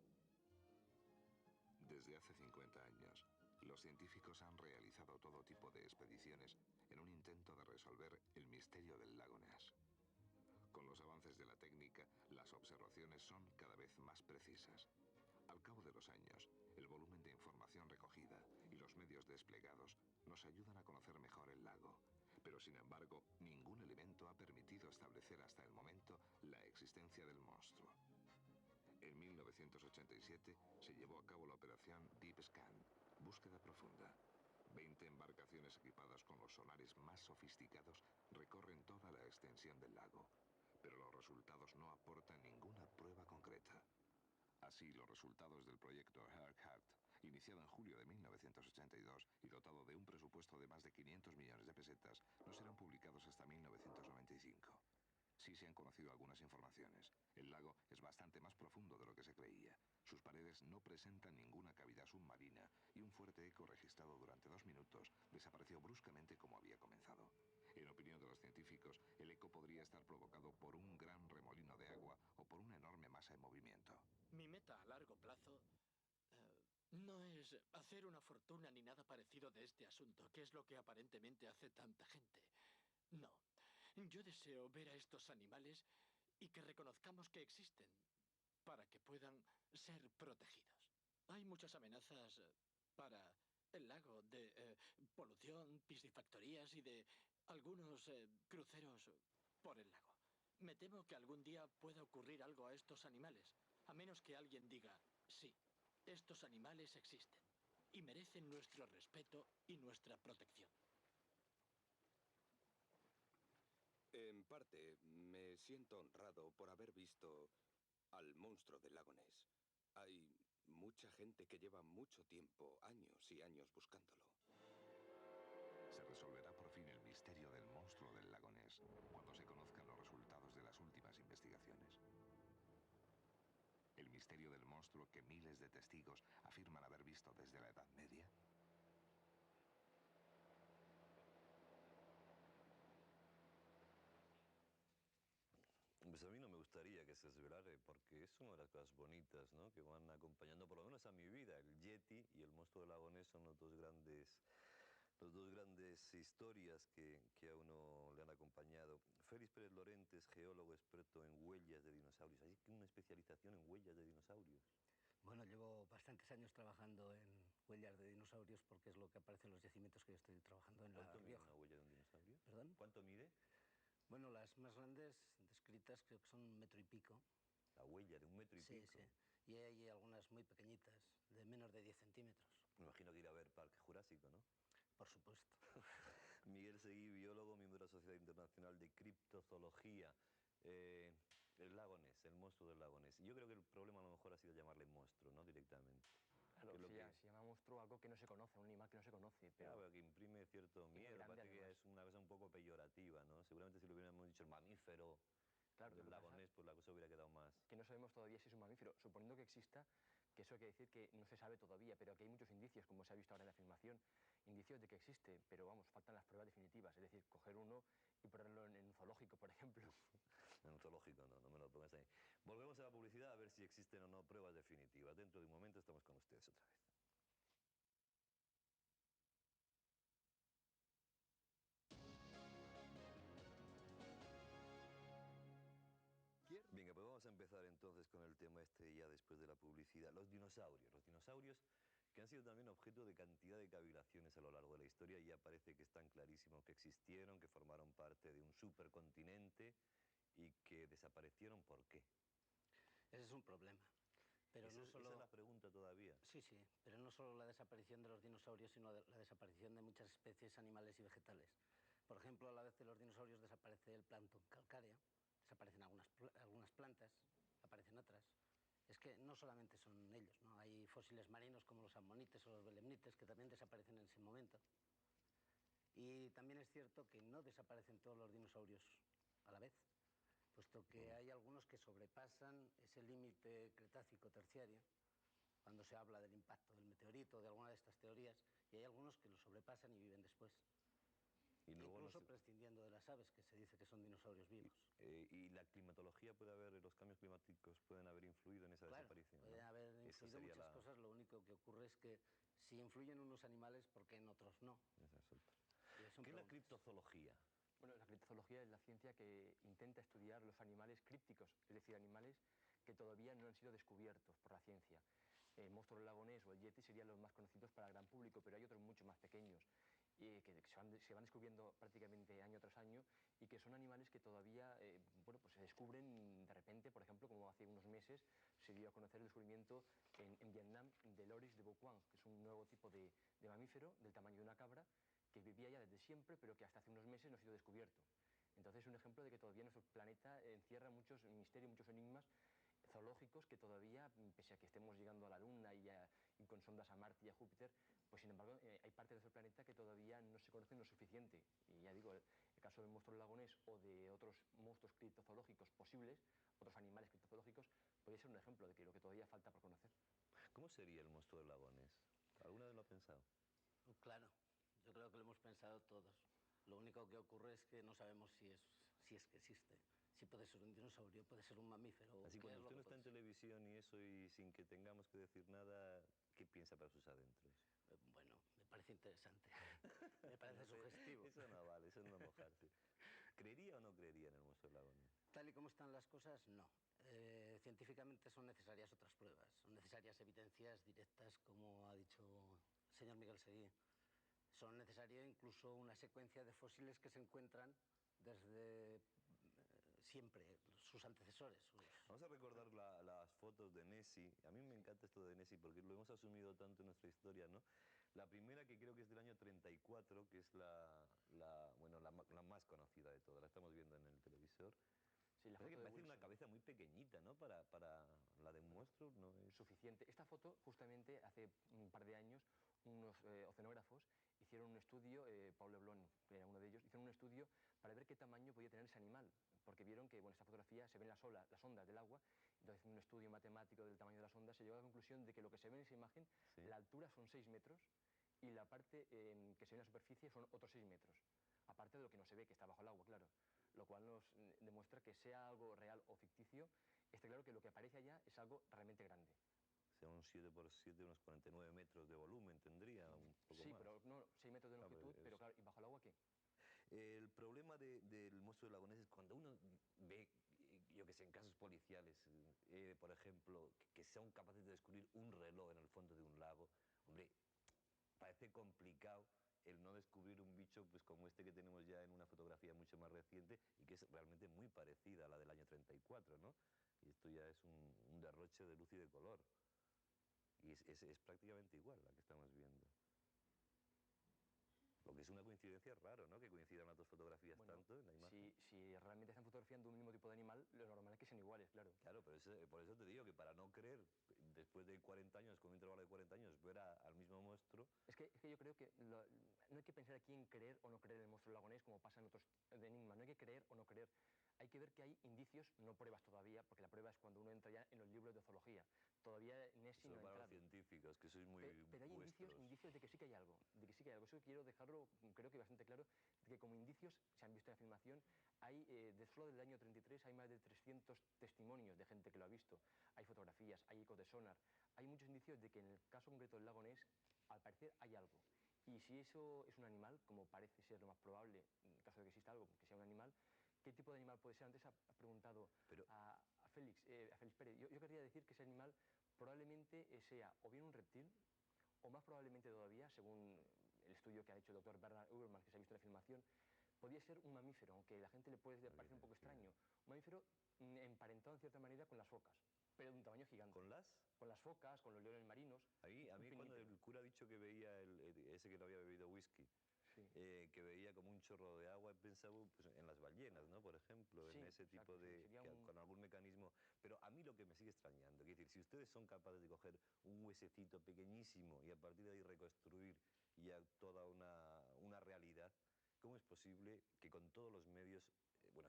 Desde hace 50 años, los científicos han realizado todo tipo de expediciones en un intento de resolver el misterio del lago Ness. Con los avances de la técnica, las observaciones son cada vez más precisas. Al cabo de los años, el volumen de información recogida y los medios desplegados nos ayudan a conocer mejor el lago. Pero sin embargo, ningún elemento ha permitido establecer hasta el momento la existencia del monstruo. En 1987 se llevó a cabo la operación Deep Scan, búsqueda profunda. 20 embarcaciones equipadas con los sonares más sofisticados recorren toda la extensión del lago, pero los resultados no aportan ninguna prueba concreta. Así, los resultados del proyecto Earhart, iniciado en julio de 1982 y dotado de un presupuesto de más de 500 millones de pesetas, no serán publicados hasta 1995. Sí se han conocido algunas informaciones. El lago es bastante más profundo de lo que se creía. Sus paredes no presentan ninguna cavidad submarina y un fuerte eco registrado durante 2 minutos desapareció bruscamente como había comenzado. En opinión de los científicos, el eco podría estar provocado por un gran remolino de agua o por una enorme masa en movimiento. Mi meta a largo plazo no es hacer una fortuna ni nada parecido de este asunto, que es lo que aparentemente hace tanta gente. No. Yo deseo ver a estos animales y que reconozcamos que existen para que puedan ser protegidos. Hay muchas amenazas para el lago de polución, piscifactorías y de algunos cruceros por el lago. Me temo que algún día pueda ocurrir algo a estos animales, a menos que alguien diga, sí, estos animales existen y merecen nuestro respeto y nuestra protección. En parte, me siento honrado por haber visto al monstruo del lago Ness. Hay mucha gente que lleva mucho tiempo, años y años buscándolo. Se resolverá por fin el misterio del monstruo del lago Ness cuando se conozcan los resultados de las últimas investigaciones. El misterio del monstruo que miles de testigos afirman haber visto desde la Edad Media. Pues a mí no me gustaría que se desvelara, porque es una de las cosas bonitas, ¿no?, que van acompañando por lo menos a mi vida. El Yeti y el monstruo del lago Ness son los dos grandes historias que a uno le han acompañado. Félix Pérez Lorente es geólogo experto en huellas de dinosaurios. ¿Hay una especialización en huellas de dinosaurios? Bueno, llevo bastantes años trabajando en huellas de dinosaurios porque es lo que aparece en los yacimientos que yo estoy trabajando en La Rioja. ¿Cuánto mide una huella de un dinosaurio? ¿Perdón? ¿Cuánto mide? Bueno, las más grandes descritas creo que son 1,5 metros. ¿La huella de 1,5 metros? Sí, sí. Y hay algunas muy pequeñitas, de menos de 10 centímetros. Me imagino que ir a ver Parque Jurásico, ¿no? Por supuesto. Miguel Seguí, biólogo, miembro de la Sociedad Internacional de Criptozoología. El lago Ness, el monstruo del lago Ness. Yo creo que el problema a lo mejor ha sido llamarle monstruo, ¿no?, directamente. Claro, se llama monstruo algo que no se conoce, un animal que no se conoce. Pero claro, que imprime cierto miedo, parece que es una cosa un poco peyorativa, ¿no? Seguramente si lo hubiéramos dicho el mamífero del lago Ness, pues la cosa hubiera quedado más. Que no sabemos todavía si es un mamífero, suponiendo que exista, que eso quiere decir que no se sabe todavía, pero que hay muchos indicios, como se ha visto ahora en la filmación, indicios de que existe, pero vamos, faltan las pruebas definitivas, es decir, coger uno y ponerlo en un zoológico, por ejemplo. En un zoológico no me lo pongas ahí. Volvemos a la publicidad a ver si existen o no pruebas definitivas. Dentro de un momento estamos con ustedes otra vez. vamos a empezar entonces con el tema este ya después de la publicidad. Los dinosaurios que han sido también objeto de cantidad de cavilaciones a lo largo de la historia y ya parece que están clarísimos que existieron, que formaron parte de un supercontinente y que desaparecieron. ¿Por qué? Ese es un problema. Pero no solo... Esa es la pregunta todavía. Sí, sí, pero no solo la desaparición de los dinosaurios, sino la desaparición de muchas especies animales y vegetales. Por ejemplo, a la vez de los dinosaurios desaparece el plancton calcáreo, desaparecen algunas plantas, aparecen otras. Es que no solamente son ellos, ¿no? Hay fósiles marinos como los ammonites o los belemnites que también desaparecen en ese momento. Y también es cierto que no desaparecen todos los dinosaurios a la vez, puesto que hay algunos que sobrepasan ese límite Cretácico-Terciario, cuando se habla del impacto del meteorito, de alguna de estas teorías, y hay algunos que lo sobrepasan y viven después. Y luego incluso prescindiendo de las aves, que se dice que son dinosaurios vivos. ¿Y la climatología puede haber, los cambios climáticos pueden haber influido en esa desaparición? Puede haber influido muchas cosas, lo único que ocurre es que si influyen unos animales, ¿por qué en otros no? Esa es otra. ¿Qué es la criptozoología? Bueno, la criptozoología es la ciencia que intenta estudiar los animales crípticos, es decir, animales que todavía no han sido descubiertos por la ciencia. El monstruo del lago Ness o el yeti serían los más conocidos para el gran público, pero hay otros mucho más pequeños que se van descubriendo prácticamente año tras año y que son animales que todavía bueno, pues se descubren de repente. Por ejemplo, como hace unos meses se dio a conocer el descubrimiento en Vietnam del oryx de Boquang, que es un nuevo tipo de mamífero del tamaño de una cabra que vivía ya desde siempre, pero que hasta hace unos meses no ha sido descubierto. Entonces es un ejemplo de que todavía nuestro planeta encierra muchos misterios, muchos enigmas zoológicos que todavía, pese a que estemos llegando a la Luna y con sondas a Marte y a Júpiter, pues sin embargo hay partes de nuestro planeta que todavía no se conocen lo suficiente. Y ya digo, el caso del monstruo del lago Ness o de otros monstruos criptozoológicos posibles, otros animales criptozoológicos, podría ser un ejemplo de que lo que todavía falta por conocer. ¿Cómo sería el monstruo del lago Ness? ¿Alguna vez lo ha pensado? Claro, yo creo que lo hemos pensado todos. Lo único que ocurre es que no sabemos si es que existe. Si puede ser un dinosaurio, puede ser un mamífero. Así cuando usted no está en televisión y eso y sin que tengamos que decir nada, ¿qué piensa para sus adentros? Bueno, me parece interesante. Me parece sugestivo. Eso no vale, eso no mojarse. ¿Creería o no creería en el monstruo del lago Ness? Tal y como están las cosas, no. Científicamente son necesarias otras pruebas, son necesarias evidencias directas, como ha dicho el señor Miguel Seguí. Son necesarias incluso una secuencia de fósiles que se encuentran desde siempre, sus antecesores. Vamos a recordar las fotos de Nessie. A mí me encanta esto de Nessie porque lo hemos asumido tanto en nuestra historia, ¿no? La primera, que creo que es del año 34, que es la más conocida de todas, la estamos viendo en el televisor. Sí, la parece foto de parece una Wilson. cabeza muy pequeñita, ¿no? Para la de un monstruo, no es suficiente. Esta foto, justamente, hace un par de años, unos oceanógrafos hicieron un estudio, Paul Leblon, que era uno de ellos, hicieron un estudio para ver qué tamaño podía tener ese animal, porque vieron que, bueno, esta fotografía se ven las ondas del agua, entonces un estudio matemático del tamaño de las ondas se llegó a la conclusión de que lo que se ve en esa imagen, la altura son 6 metros y la parte que se ve en la superficie son otros 6 metros, aparte de lo que no se ve, que está bajo el agua, claro, lo cual nos demuestra que sea algo real o ficticio, está claro que lo que aparece allá es algo realmente grande. O sea, un 7 por 7, unos 49 metros de volumen tendría, un poco sí, más. pero no, 6 metros de longitud, pero claro, ¿y bajo el agua qué? El problema del monstruo del lago Ness es cuando uno ve, yo que sé, en casos policiales, por ejemplo, que sean capaces de descubrir un reloj en el fondo de un lago, hombre, parece complicado el no descubrir un bicho pues como este que tenemos ya en una fotografía mucho más reciente y que es realmente muy parecida a la del año 34, ¿no? Y esto ya es un derroche de luz y de color. Y es prácticamente igual la que estamos viendo. Lo que es una coincidencia raro, ¿no? Que coincidan las dos fotografías tanto en la imagen. Si realmente están fotografiando un mismo tipo de animal, lo normal es que sean iguales, claro. Claro, pero por eso te digo que para no creer, después de 40 años, con un intervalo de 40 años, ver al mismo monstruo... Es que yo creo que no hay que pensar aquí en creer o no creer en el monstruo del lago Ness, como pasa en otros de enigmas. No hay que creer o no creer. Hay que ver que hay indicios, no pruebas todavía, porque la prueba es cuando uno entra ya en los libros de zoología. Todavía Nessie no ha para entrado. los científicos, que sois muy Pero hay indicios de que sí que hay algo, Eso quiero dejarlo, creo que bastante claro, de que como indicios se han visto en la filmación, hay, solo del año 33, hay más de 300 testimonios de gente que lo ha visto. Hay fotografías, hay ecos de sonar, hay muchos indicios de que en el caso concreto del lago Ness, al parecer hay algo. Y si eso es un animal, como parece ser lo más probable, en caso de que exista algo, que sea un animal, ¿qué tipo de animal puede ser? Antes ha preguntado a Félix Pérez. Yo querría decir que ese animal probablemente sea o bien un reptil, o más probablemente todavía, según el estudio que ha hecho el doctor Bernard Uberman, que se ha visto en la filmación, podría ser un mamífero, aunque a la gente le puede parecer un poco extraño. Un mamífero emparentado en cierta manera con las focas, pero de un tamaño gigante. ¿Con las? Con las focas, con los leones marinos. A mí cuando el cura ha dicho que veía ese que no había bebido whisky, que veía como un chorro de agua, he pensado pues, en las ballenas, ¿no? Por ejemplo, en ese tipo de... con algún mecanismo. Pero a mí lo que me sigue extrañando, es decir, si ustedes son capaces de coger un huesecito pequeñísimo y a partir de ahí reconstruir ya toda una realidad, ¿cómo es posible que con todos los medios,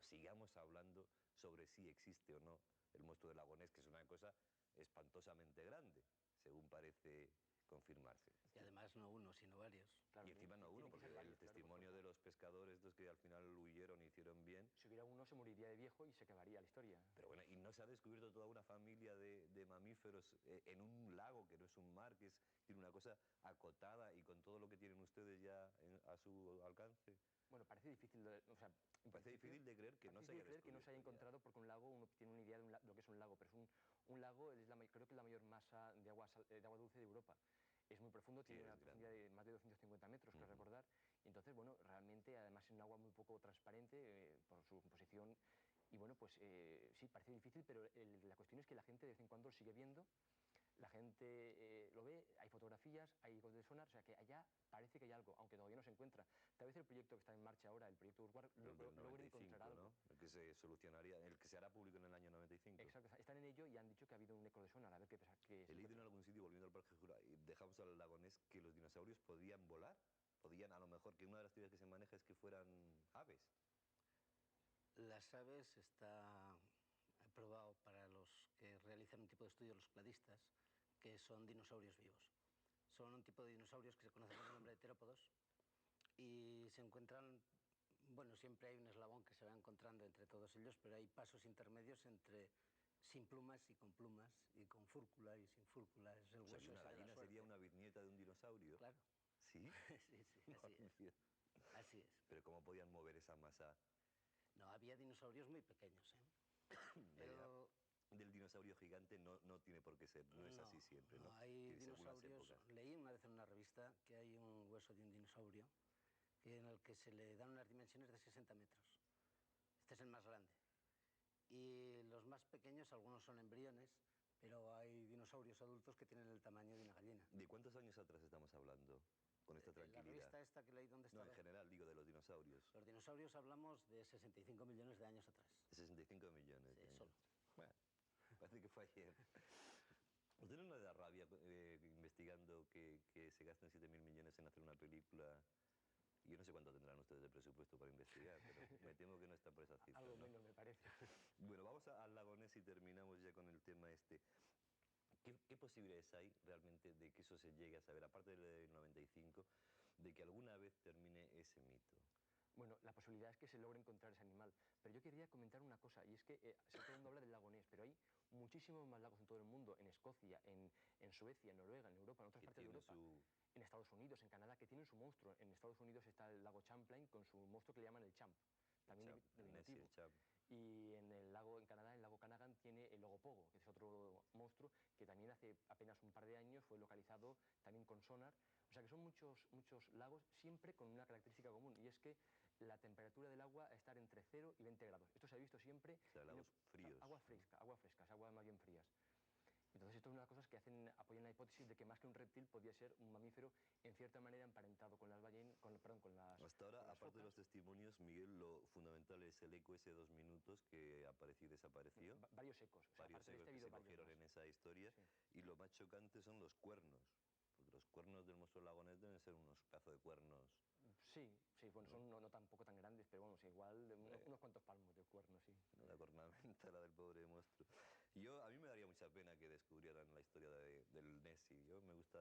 sigamos hablando sobre si existe o no el monstruo del lago Ness, que es una cosa espantosamente grande, según parece confirmarse? Y además no uno, sino varios. Claro, y encima no uno, porque el testimonio de los pescadores, estos que al final huyeron y hicieron bien... Si hubiera uno se moriría de viejo y se acabaría la historia. Pero bueno, y no se ha descubierto toda una familia de mamíferos en un lago que no es un mar, que tiene una cosa acotada y con todo lo que tienen ustedes ya a su alcance. Bueno, parece difícil parece difícil de creer que no se haya descubierto. Que no se haya encontrado, porque un lago, uno tiene una idea de lo que es un lago, pero es un lago, creo que es la mayor masa de agua dulce de Europa. Es muy profundo, tiene una profundidad de más de 250 metros, creo recordar. Y entonces, bueno, realmente, además es un agua muy poco transparente por su composición. Y bueno, pues sí, parece difícil, pero la cuestión es que la gente de vez en cuando lo sigue viendo. La gente lo ve, hay fotografías, hay cosas de sonar, o sea que allá parece que hay algo, aunque todavía no se encuentra. Tal vez el proyecto que está en marcha ahora, el proyecto Urquhart, logre encontrar algo. ¿No? El que se solucionaría, el que se hará público en el año 95. Exacto, están en ello y han dicho que ha habido un eco de sonar, a ver qué pasa. He leído en algún sitio, volviendo al Parque Jurásico, y dejamos al lago Ness, que los dinosaurios podían volar. Podían, a lo mejor, que una de las teorías que se maneja es que fueran aves. Las aves está aprobado para los que realizan un tipo de estudio, los cladistas, que son dinosaurios vivos. Son un tipo de dinosaurios que se conocen con el nombre de terópodos y se encuentran, bueno, siempre hay un eslabón que se va encontrando entre todos ellos, pero hay pasos intermedios entre sin plumas y con fúrcula y sin fúrcula. Es el o sea, hueso ¿una ese de la gallina suerte. sería una bisnieta de un dinosaurio? Claro. ¿Sí? Sí, así es. Así es. ¿Pero cómo podían mover esa masa? No, había dinosaurios muy pequeños, Pero... Del dinosaurio gigante no tiene por qué ser, no es así siempre, ¿no? Hay dinosaurios, leí una vez en una revista que hay un hueso de un dinosaurio en el que se le dan unas dimensiones de 60 metros. Este es el más grande. Y los más pequeños, algunos son embriones, pero hay dinosaurios adultos que tienen el tamaño de una gallina. ¿De cuántos años atrás estamos hablando? Con esta tranquilidad. La revista esta que leí, ¿dónde estaba? No, en general, digo, de los dinosaurios. Los dinosaurios hablamos de 65 millones de años atrás. De 65 millones. Sí, solo. Bueno, parece que fue ayer. ¿Usted no le da rabia investigando que se gasten 7.000 millones en hacer una película? Yo no sé cuánto tendrán ustedes de presupuesto para investigar, pero me temo que no está por esa cifra. Algo menos, me parece. Bueno, vamos al lago Ness y terminamos ya con el tema este. ¿Qué posibilidades hay realmente de que eso se llegue a saber, aparte del 95, de que alguna vez termine ese mito? Bueno, la posibilidad es que se logre encontrar ese animal. Pero yo quería comentar una cosa, y es que todo el mundo habla del lago Ness, pero hay muchísimos más lagos en todo el mundo, en Escocia, en Suecia, en Noruega, en Europa, en otras partes de Europa, en Estados Unidos, en Canadá, que tienen su monstruo. En Estados Unidos está el lago Champlain con su monstruo que le llaman el Champ, también diminutivo. Y en Canadá, el lago Canagan tiene el Ogopogo, que es otro monstruo que también hace apenas un par de años fue localizado también con sonar. O sea que son muchos lagos siempre con una característica común, y es que la temperatura del agua está entre 0 y 20 grados. Esto se ha visto siempre. O sea, lagos fríos. Agua fresca, aguas más bien frías. Entonces esto es una de las cosas que apoyan la hipótesis de que más que un reptil podría ser un mamífero en cierta manera emparentado con las ballenas, con las Hasta ahora, con las aparte de los testimonios, Miguel, lo fundamental es el eco ese de 2 minutos que apareció y desapareció. Varios ecos. O sea, varios ecos que se cogieron en esa historia. Sí. Y lo más chocante son los cuernos. Porque los cuernos del monstruo del lago Ness deben ser unos pedazos de cuernos. Sí, bueno, son no tampoco tan grandes, pero bueno, igual unos cuantos palmos de cuernos, sí. La cornamenta, la del pobre monstruo. A mí me daría mucha pena que descubrieran la historia del Nessie. Yo me gusta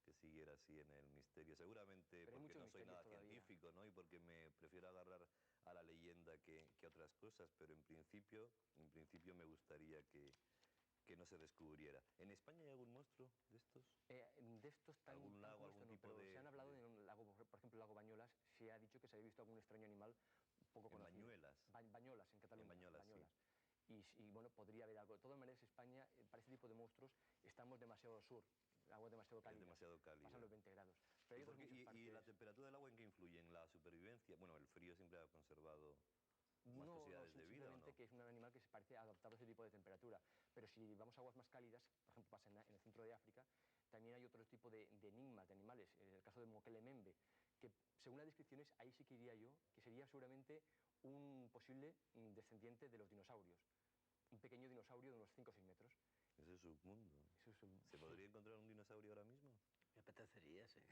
que siguiera así en el misterio. Seguramente pero porque no soy nada científico, ¿no? Y porque me prefiero agarrar a la leyenda que otras cosas, pero en principio me gustaría que no se descubriera. ¿En España hay algún monstruo de estos? De estos ¿Algún lago, algún tipo de...? Se han hablado de un lago, por ejemplo, el lago Bañolas, se ha dicho que se había visto algún extraño animal poco conocido. ¿En Bañuelas? Bañolas, en Cataluña. y, bueno, podría haber algo. De todas maneras, España, para este tipo de monstruos, estamos demasiado al sur. El agua es demasiado cálida. Es demasiado cálida. Pasan los 20 grados. Pero hay muchas partes... ¿Y la temperatura del agua en qué influye? ¿En la supervivencia? Bueno, el frío siempre ha conservado más posibilidades de vida, ¿o no? Que es un animal que se parece adaptado a ese tipo de temperatura. Pero si vamos a aguas más cálidas, por ejemplo, pasa en el centro de África, también hay otro tipo de enigmas, de animales. En el caso de Mokele Membe, que según las descripciones, ahí sí que iría yo, que sería seguramente un posible descendiente de los dinosaurios. Un pequeño dinosaurio de unos 5 o 6 metros. Ese es submundo. ¿Se podría encontrar un dinosaurio ahora mismo? Me apetecería, sí.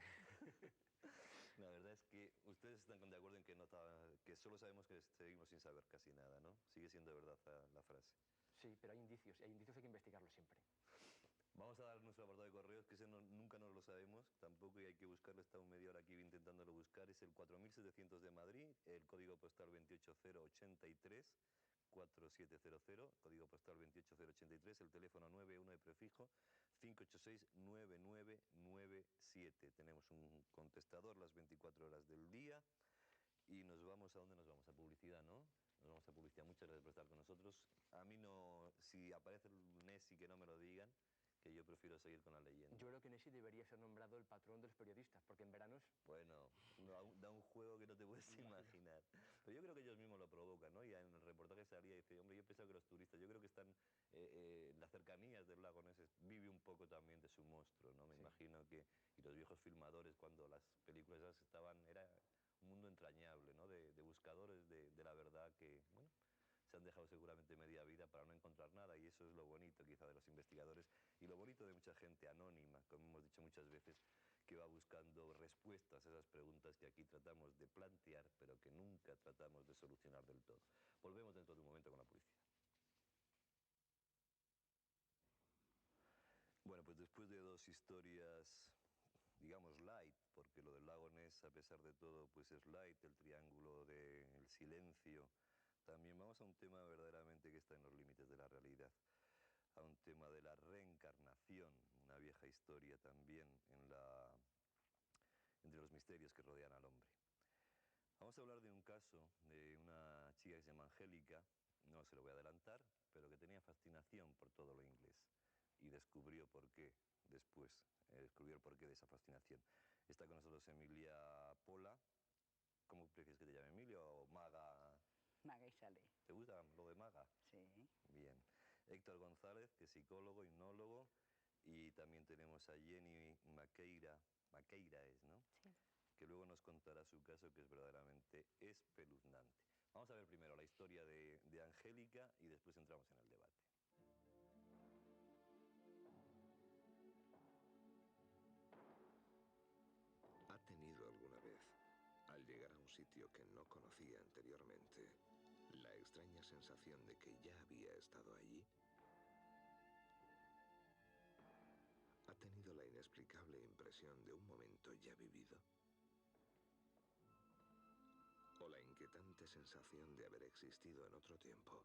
La verdad es que ustedes están de acuerdo en que solo sabemos que seguimos sin saber casi nada, ¿no? Sigue siendo verdad la frase. Sí, pero hay indicios hay que investigarlos siempre. Vamos a dar nuestro apartado de correos, que ese nunca nos lo sabemos, tampoco, y hay que buscarlo. Estamos media hora aquí intentándolo buscar. Es el 4700 de Madrid, el código postal 28083, 4700, código postal 28083, el teléfono 91 de prefijo 586-9997. Tenemos un contestador las 24 horas del día y nos vamos. ¿A dónde nos vamos? A publicidad, ¿no? Nos vamos a publicidad. Muchas gracias por estar con nosotros. A mí no, si aparece el Nessie, que no me lo digan, que yo prefiero seguir con la leyenda. Yo creo que Nessie debería ser nombrado el patrón de los periodistas, porque en veranos... Bueno, da un juego que no te puedes imaginar. Pero yo creo que ellos mismos lo provocan, ¿no? Y en el reportaje salía y decía, hombre, yo pensaba que los turistas, yo creo que están en las cercanías del lago Ness, vive un poco también de su monstruo, ¿no? Me imagino que... Y los viejos filmadores, cuando las películas esas estaban, era un mundo entrañable, ¿no? De buscadores de la verdad que, bueno, se han dejado seguramente media vida para no encontrar nada, y eso es lo bonito quizá de los investigadores y lo bonito de mucha gente anónima, como hemos dicho muchas veces, que va buscando respuestas a esas preguntas que aquí tratamos de plantear, pero que nunca tratamos de solucionar del todo. Volvemos dentro de un momento con la publicidad. Bueno, pues después de dos historias, digamos light, porque lo del lago Ness, a pesar de todo, pues es light, el triángulo del silencio. También vamos a un tema verdaderamente que está en los límites de la realidad, a un tema de la reencarnación, una vieja historia también entre los misterios que rodean al hombre. Vamos a hablar de un caso de una chica que se llama Angélica, no se lo voy a adelantar, pero que tenía fascinación por todo lo inglés y descubrió por qué después, descubrió el porqué de esa fascinación. Está con nosotros Emilia Pola. ¿Cómo prefieres que te llame, Emilia o Maga? Maga y Sale. ¿Te gusta lo de Maga? Sí. Bien. Héctor González, que es psicólogo, hipnólogo, y también tenemos a Jenny Maqueira es, ¿no? Sí. Que luego nos contará su caso, que es verdaderamente espeluznante. Vamos a ver primero la historia de Angélica y después entramos en el debate. ¿Ha tenido alguna vez, al llegar a un sitio que no conocía anteriormente, la extraña sensación de que ya había estado allí? ¿Ha tenido la inexplicable impresión de un momento ya vivido? ¿O la inquietante sensación de haber existido en otro tiempo?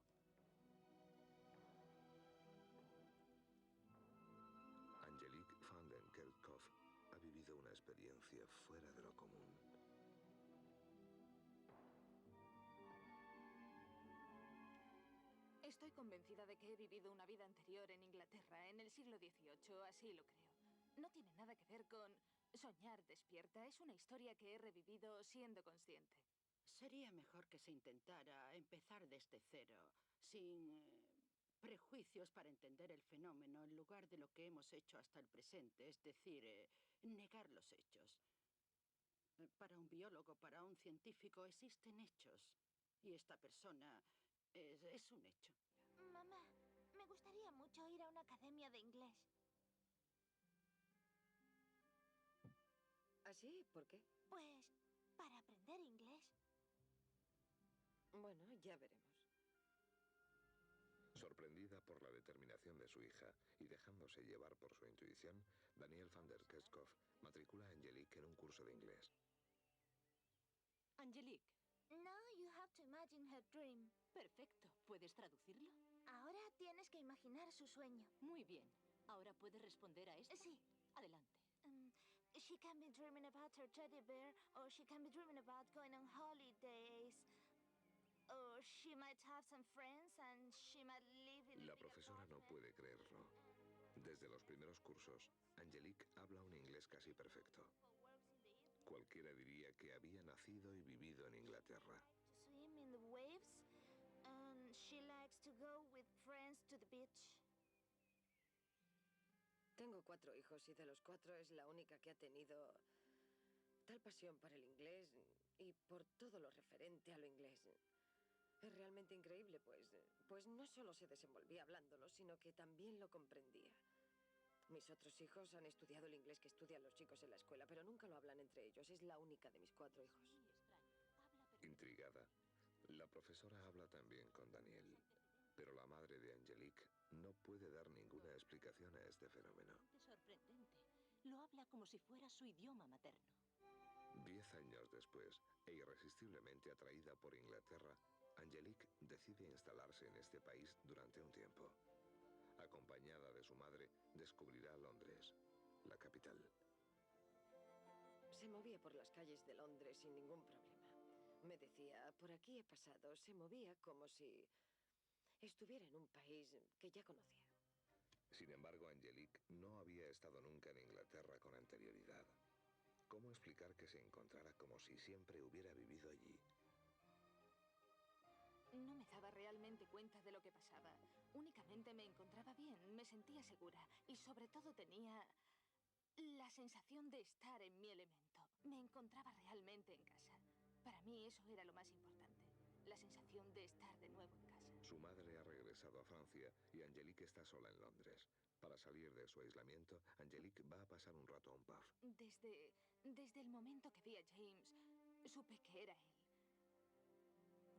Angelique van den Kerkhoff ha vivido una experiencia fuera de lo común. Estoy convencida de que he vivido una vida anterior en Inglaterra, en el siglo XVIII, así lo creo. No tiene nada que ver con soñar despierta, es una historia que he revivido siendo consciente. Sería mejor que se intentara empezar desde cero, sin prejuicios para entender el fenómeno, en lugar de lo que hemos hecho hasta el presente, es decir, negar los hechos. Para un biólogo, para un científico, existen hechos. Y esta persona es un hecho. Mamá, me gustaría mucho ir a una academia de inglés. ¿Así? ¿Por qué? Pues, para aprender inglés. Bueno, ya veremos. Sorprendida por la determinación de su hija y dejándose llevar por su intuición, Daniel van der Kerkhoff matricula a Angelique en un curso de inglés. Angelique. Now you have to imagine her dream. Perfecto. ¿Puedes traducirlo? Ahora tienes que imaginar su sueño. Muy bien. ¿Ahora puedes responder a esto? Sí. Adelante. She can be dreaming about her teddy bear, or she can be dreaming about going on holidays. or she might have some friends and she might live in La profesora no puede creerlo. Desde los primeros cursos, Angelique habla un inglés casi perfecto. Cualquiera diría que había nacido y vivido en Inglaterra. to swim in the waves and she likes to go with friends to the beach. Tengo 4 hijos y de los 4 es la única que ha tenido tal pasión por el inglés y por todo lo referente a lo inglés. Es realmente increíble, pues no solo se desenvolvía hablándolo, sino que también lo comprendía. Mis otros hijos han estudiado el inglés que estudian los chicos en la escuela, pero nunca lo hablan entre ellos. Es la única de mis 4 hijos. Intrigada, la profesora habla también con Daniel, pero la madre de Angelique no puede dar ninguna explicación a este fenómeno. Sorprendente. Lo habla como si fuera su idioma materno. 10 años después, e irresistiblemente atraída por Inglaterra, Angelique decide instalarse en este país durante un tiempo. Acompañada de su madre, descubrirá Londres, la capital. Se movía por las calles de Londres sin ningún problema. Me decía, por aquí he pasado. Se movía como si estuviera en un país que ya conocía. Sin embargo, Angelique no había estado nunca en Inglaterra con anterioridad. ¿Cómo explicar que se encontrara como si siempre hubiera vivido allí? No me daba realmente cuenta de lo que pasaba. Únicamente me encontraba bien, me sentía segura y sobre todo tenía la sensación de estar en mi elemento. Me encontraba realmente en casa. Para mí eso era lo más importante, la sensación de estar de nuevo en casa. Su madre ha regresado a Francia y Angelique está sola en Londres. Para salir de su aislamiento, Angelique va a pasar un rato a un pub. Desde el momento que vi a James, supe que era él.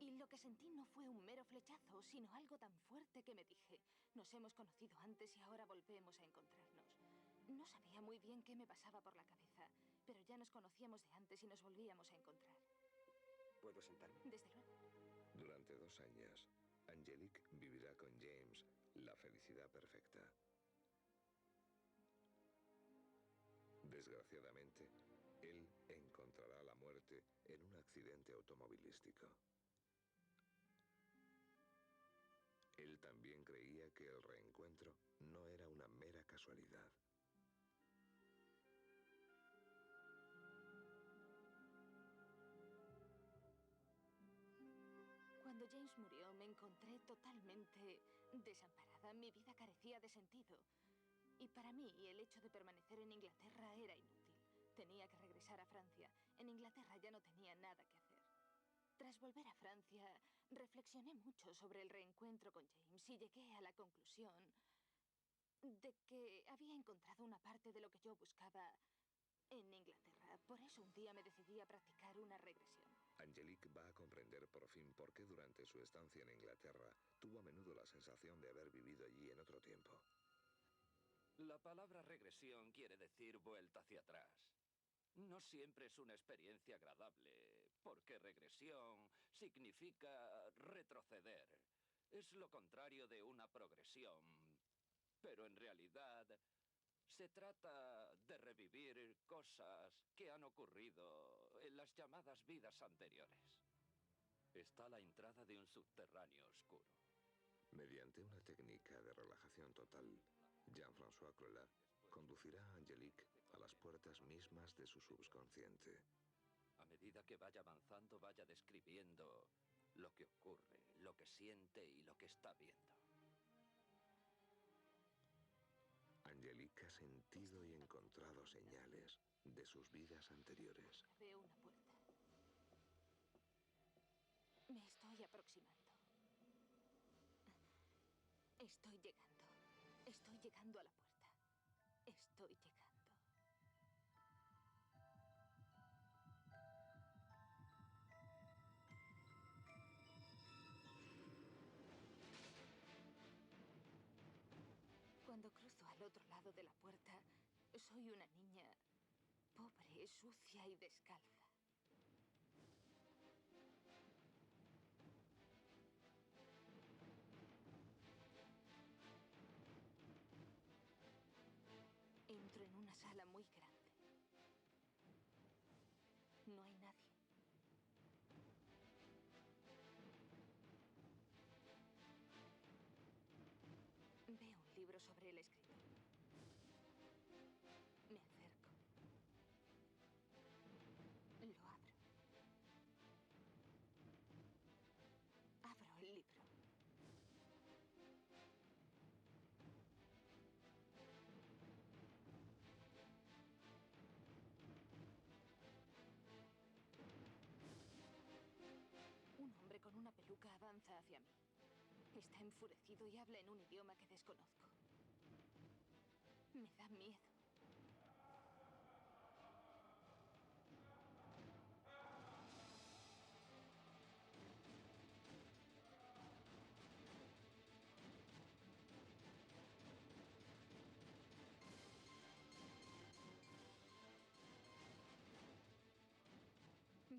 Y lo que sentí no fue un mero flechazo, sino algo tan fuerte que me dije, nos hemos conocido antes y ahora volvemos a encontrarnos. No sabía muy bien qué me pasaba por la cabeza, pero ya nos conocíamos de antes y nos volvíamos a encontrar. ¿Puedo sentarme? Desde luego. Durante 2 años, Angelique vivirá con James la felicidad perfecta. Desgraciadamente, él encontrará la muerte en un accidente automovilístico. Él también creía que el reencuentro no era una mera casualidad. Cuando James murió, me encontré totalmente desamparada. Mi vida carecía de sentido. Y para mí, el hecho de permanecer en Inglaterra era inútil. Tenía que regresar a Francia. En Inglaterra ya no tenía nada que hacer. Tras volver a Francia, reflexioné mucho sobre el reencuentro con James y llegué a la conclusión de que había encontrado una parte de lo que yo buscaba en Inglaterra. Por eso un día me decidí a practicar una regresión. Angelique va a comprender por fin por qué durante su estancia en Inglaterra tuvo a menudo la sensación de haber vivido allí en otro tiempo. La palabra regresión quiere decir vuelta hacia atrás. No siempre es una experiencia agradable, porque regresión significa retroceder. Es lo contrario de una progresión. Pero en realidad se trata de revivir cosas que han ocurrido en las llamadas vidas anteriores. Está a la entrada de un subterráneo oscuro. Mediante una técnica de relajación total, Jean-François Crolat conducirá a Angelique a las puertas mismas de su subconsciente. A medida que vaya avanzando, vaya describiendo lo que ocurre, lo que siente y lo que está viendo. Angelique ha sentido y encontrado señales de sus vidas anteriores. Veo una puerta. Me estoy aproximando. Estoy llegando. Estoy llegando a la puerta. Estoy llegando. Cuando cruzo al otro lado de la puerta, soy una niña pobre, sucia y descalza. Entro en una sala muy grande. No hay nadie. sobre el escritorio. Me acerco. Lo abro. Abro el libro. Un hombre con una peluca avanza hacia mí. Está enfurecido y habla en un idioma que desconozco. Me da miedo.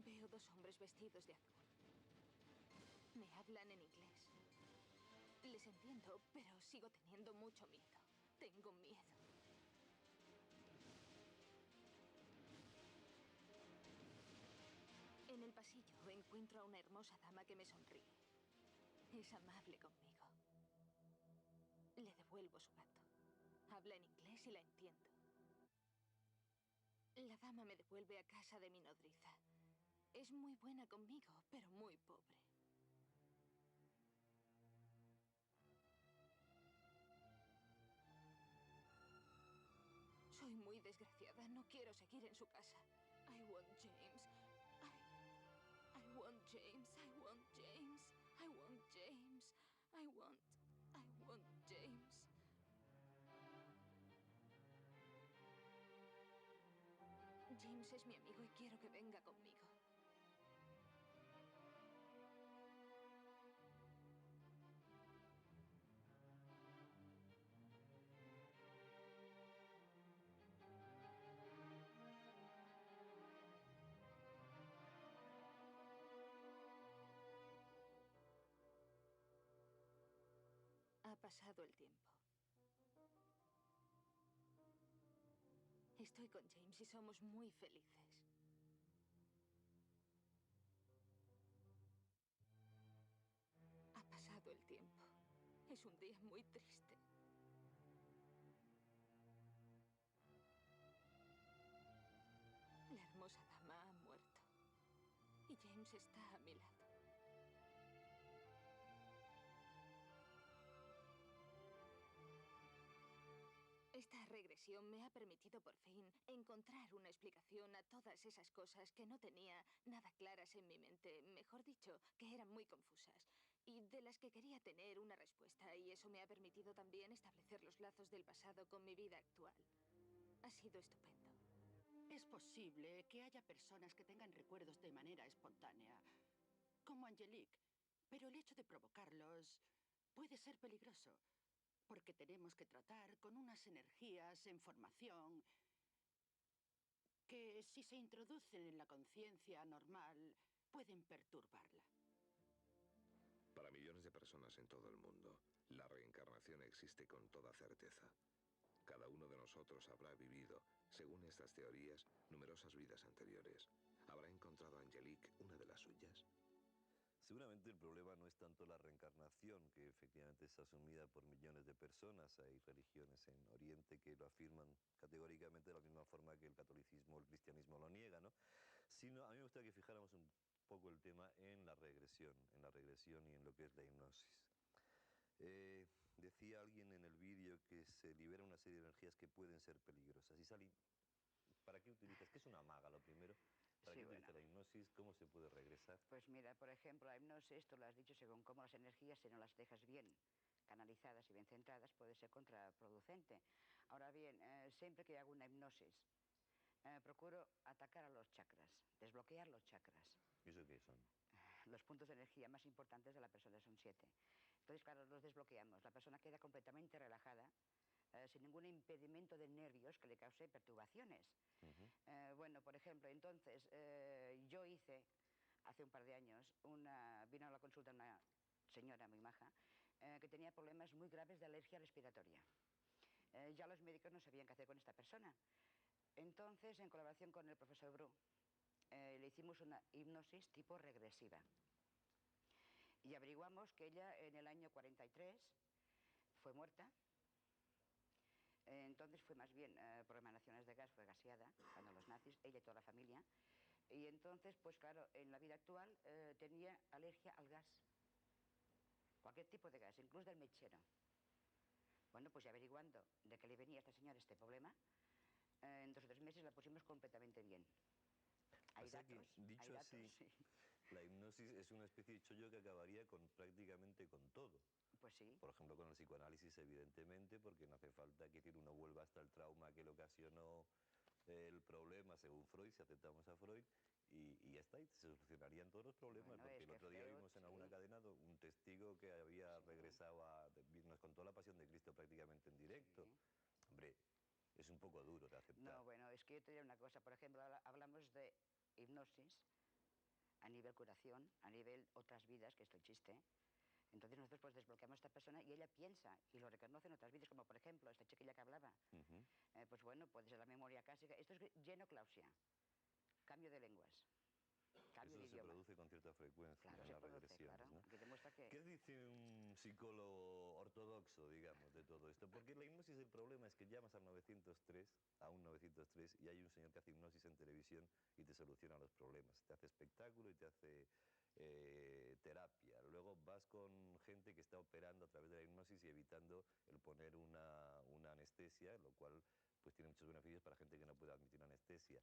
Veo dos hombres vestidos de azul. Me hablan en inglés. Les entiendo, pero sigo teniendo mucho miedo. Tengo miedo. En el pasillo encuentro a una hermosa dama que me sonríe. Es amable conmigo. Le devuelvo su gato. Habla en inglés y la entiendo. La dama me devuelve a casa de mi nodriza. Es muy buena conmigo, pero muy pobre. Soy muy desgraciada. No quiero seguir en su casa. I want James. I want James. I want James. I want James. I want James. James es mi amigo y quiero que venga conmigo. Ha pasado el tiempo. Estoy con James y somos muy felices. Ha pasado el tiempo. Es un día muy triste. La hermosa dama ha muerto. Y James está a mi lado. Esta regresión me ha permitido por fin encontrar una explicación a todas esas cosas que no tenía nada claras en mi mente, mejor dicho, que eran muy confusas, y de las que quería tener una respuesta, y eso me ha permitido también establecer los lazos del pasado con mi vida actual. Ha sido estupendo. Es posible que haya personas que tengan recuerdos de manera espontánea, como Angelique, pero el hecho de provocarlos puede ser peligroso. Porque tenemos que tratar con unas energías en formación que, si se introducen en la conciencia normal, pueden perturbarla. Para millones de personas en todo el mundo, la reencarnación existe con toda certeza. Cada uno de nosotros habrá vivido, según estas teorías, numerosas vidas anteriores. ¿Habrá encontrado Angelique una de las suyas? Seguramente el problema no es tanto la reencarnación, que efectivamente es asumida por millones de personas. Hay religiones en Oriente que lo afirman categóricamente de la misma forma que el catolicismo o el cristianismo lo niega, ¿no? Sino, a mí me gustaría que fijáramos un poco el tema en la regresión y en lo que es la hipnosis. Decía alguien en el vídeo que se libera una serie de energías que pueden ser peligrosas. Y Sally, ¿para qué utilizas? ¿Qué es una maga, lo primero? ¿Para qué utiliza la hipnosis? ¿Cómo se puede regresar? Pues mira, por ejemplo, la hipnosis, tú lo has dicho, según cómo las energías, si no las dejas bien canalizadas y bien centradas, puede ser contraproducente. Ahora bien, siempre que hago una hipnosis, procuro atacar a los chakras, desbloquear los chakras. ¿Y eso qué son? Los puntos de energía más importantes de la persona son 7. Entonces, claro, los desbloqueamos. La persona queda completamente relajada, sin ningún impedimento de nervios que le cause perturbaciones. Bueno, por ejemplo, entonces, yo hice, hace un par de años, vino a la consulta una señora muy maja, que tenía problemas muy graves de alergia respiratoria. Ya los médicos no sabían qué hacer con esta persona. Entonces, en colaboración con el profesor Bru, le hicimos una hipnosis tipo regresiva. Y averiguamos que ella en el año 43 fue muerta Entonces fue más bien por emanaciones de gas, fue gaseada cuando los nazis, ella y toda la familia. Y entonces, pues claro, en la vida actual tenía alergia al gas. Cualquier tipo de gas, incluso del mechero. Bueno, pues ya averiguando de qué le venía a esta señora este problema, en 2 o 3 meses la pusimos completamente bien. Hay O sea datos, que, dicho hay datos, así, sí. la hipnosis es una especie de chollo que acabaría con prácticamente con todo. Pues sí. Por ejemplo, con el psicoanálisis, evidentemente, porque no hace falta que uno vuelva hasta el trauma que le ocasionó el problema, según Freud, si aceptamos a Freud, y ya está, y se solucionarían todos los problemas, Bueno, porque es el que otro día Freud, vimos en alguna sí. cadena un testigo que había regresado nos contó la pasión de Cristo prácticamente en directo. Hombre, es un poco duro de aceptar. No, bueno, es que yo te diré una cosa. Por ejemplo, hablamos de hipnosis a nivel curación, a nivel otras vidas, que esto existe. Entonces nosotros pues desbloqueamos a esta persona y ella piensa y lo reconoce en otras vidas, como por ejemplo esta chiquilla que hablaba. Pues bueno, puede ser la memoria clásica. Esto es genoclausia, cambio de lenguas, cambio de Eso se idioma. produce con cierta frecuencia Claro, en se las produce, regresiones, claro. ¿no? Aquí demuestra que... ¿Qué dice un psicólogo ortodoxo, digamos, de todo esto? Porque la hipnosis, el problema es que llamas al 903, a un 903, y hay un señor que hace hipnosis en televisión y te soluciona los problemas. Te hace espectáculo y te hace terapia. Luego vas con gente que está operando a través de la hipnosis y evitando el poner una anestesia, lo cual pues tiene muchos beneficios para gente que no puede admitir anestesia.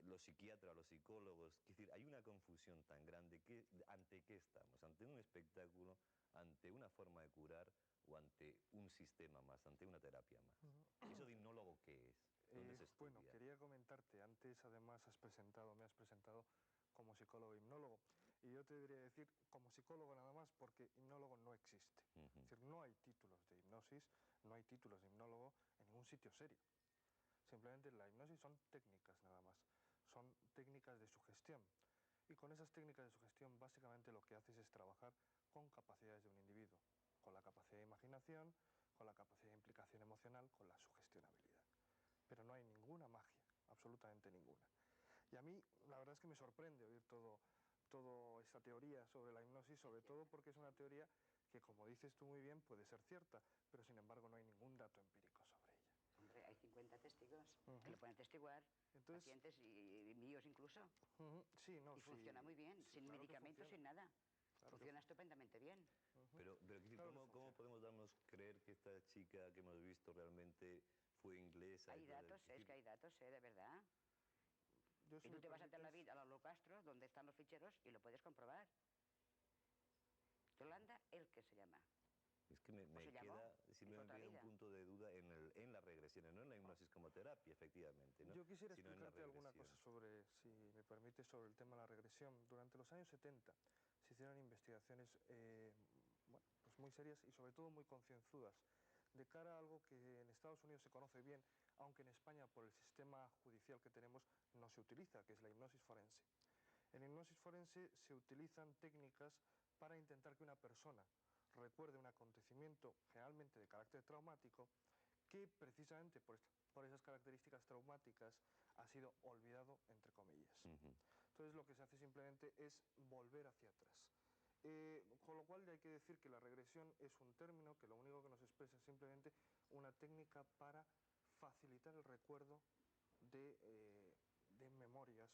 Los psiquiatras, los psicólogos, es decir, hay una confusión tan grande que ¿ante qué estamos? ¿Ante un espectáculo, ante una forma de curar o ante un sistema más, ante una terapia más? ¿Eso de hipnólogo qué es? ¿Dónde se estudia? Bueno, quería comentarte, antes además me has presentado como psicólogo e hipnólogo, y yo te debería decir como psicólogo nada más, porque hipnólogo no existe. Es decir, no hay títulos de hipnosis, no hay títulos de hipnólogo en ningún sitio serio. Simplemente la hipnosis son técnicas nada más, son técnicas de sugestión. Y con esas técnicas de sugestión básicamente lo que haces es trabajar con capacidades de un individuo, con la capacidad de imaginación, con la capacidad de implicación emocional, con la sugestionabilidad. Pero no hay ninguna magia, absolutamente ninguna. Y a mí la verdad es que me sorprende oír toda esta teoría sobre la hipnosis, sobre todo porque es una teoría que, como dices tú muy bien, puede ser cierta, pero sin embargo no hay ningún dato empírico sobre ella. Hombre, hay 50 testigos que lo pueden testiguar, pacientes y míos incluso. Sí, no, y funciona muy bien, sí, sin claro que medicamentos, sin nada. Claro Funciona estupendamente bien. Pero ¿cómo podemos darnos creer que esta chica que hemos visto realmente fue inglesa? Hay datos, es que hay datos, de verdad. Y tú te vas a Tel Aviv, a Holocastro, donde están los ficheros, y lo puedes comprobar. Yolanda Elke se llama. Es que me queda simplemente un punto de duda en las regresiones, no en la hipnosis como terapia, efectivamente, ¿no? Yo quisiera sino explicarte alguna cosa sobre, si me permite, sobre el tema de la regresión. Durante los años 70 se hicieron investigaciones bueno, pues muy serias y sobre todo muy concienzudas de cara a algo que en Estados Unidos se conoce bien, aunque en España por el sistema judicial que tenemos no se utiliza, que es la hipnosis forense. En hipnosis forense se utilizan técnicas para intentar que una persona recuerde un acontecimiento generalmente de carácter traumático que precisamente por esas características traumáticas ha sido olvidado, entre comillas. Entonces lo que se hace simplemente es volver hacia atrás. Con lo cual ya hay que decir que la regresión es un término que lo único que nos expresa es simplemente una técnica para facilitar el recuerdo de memorias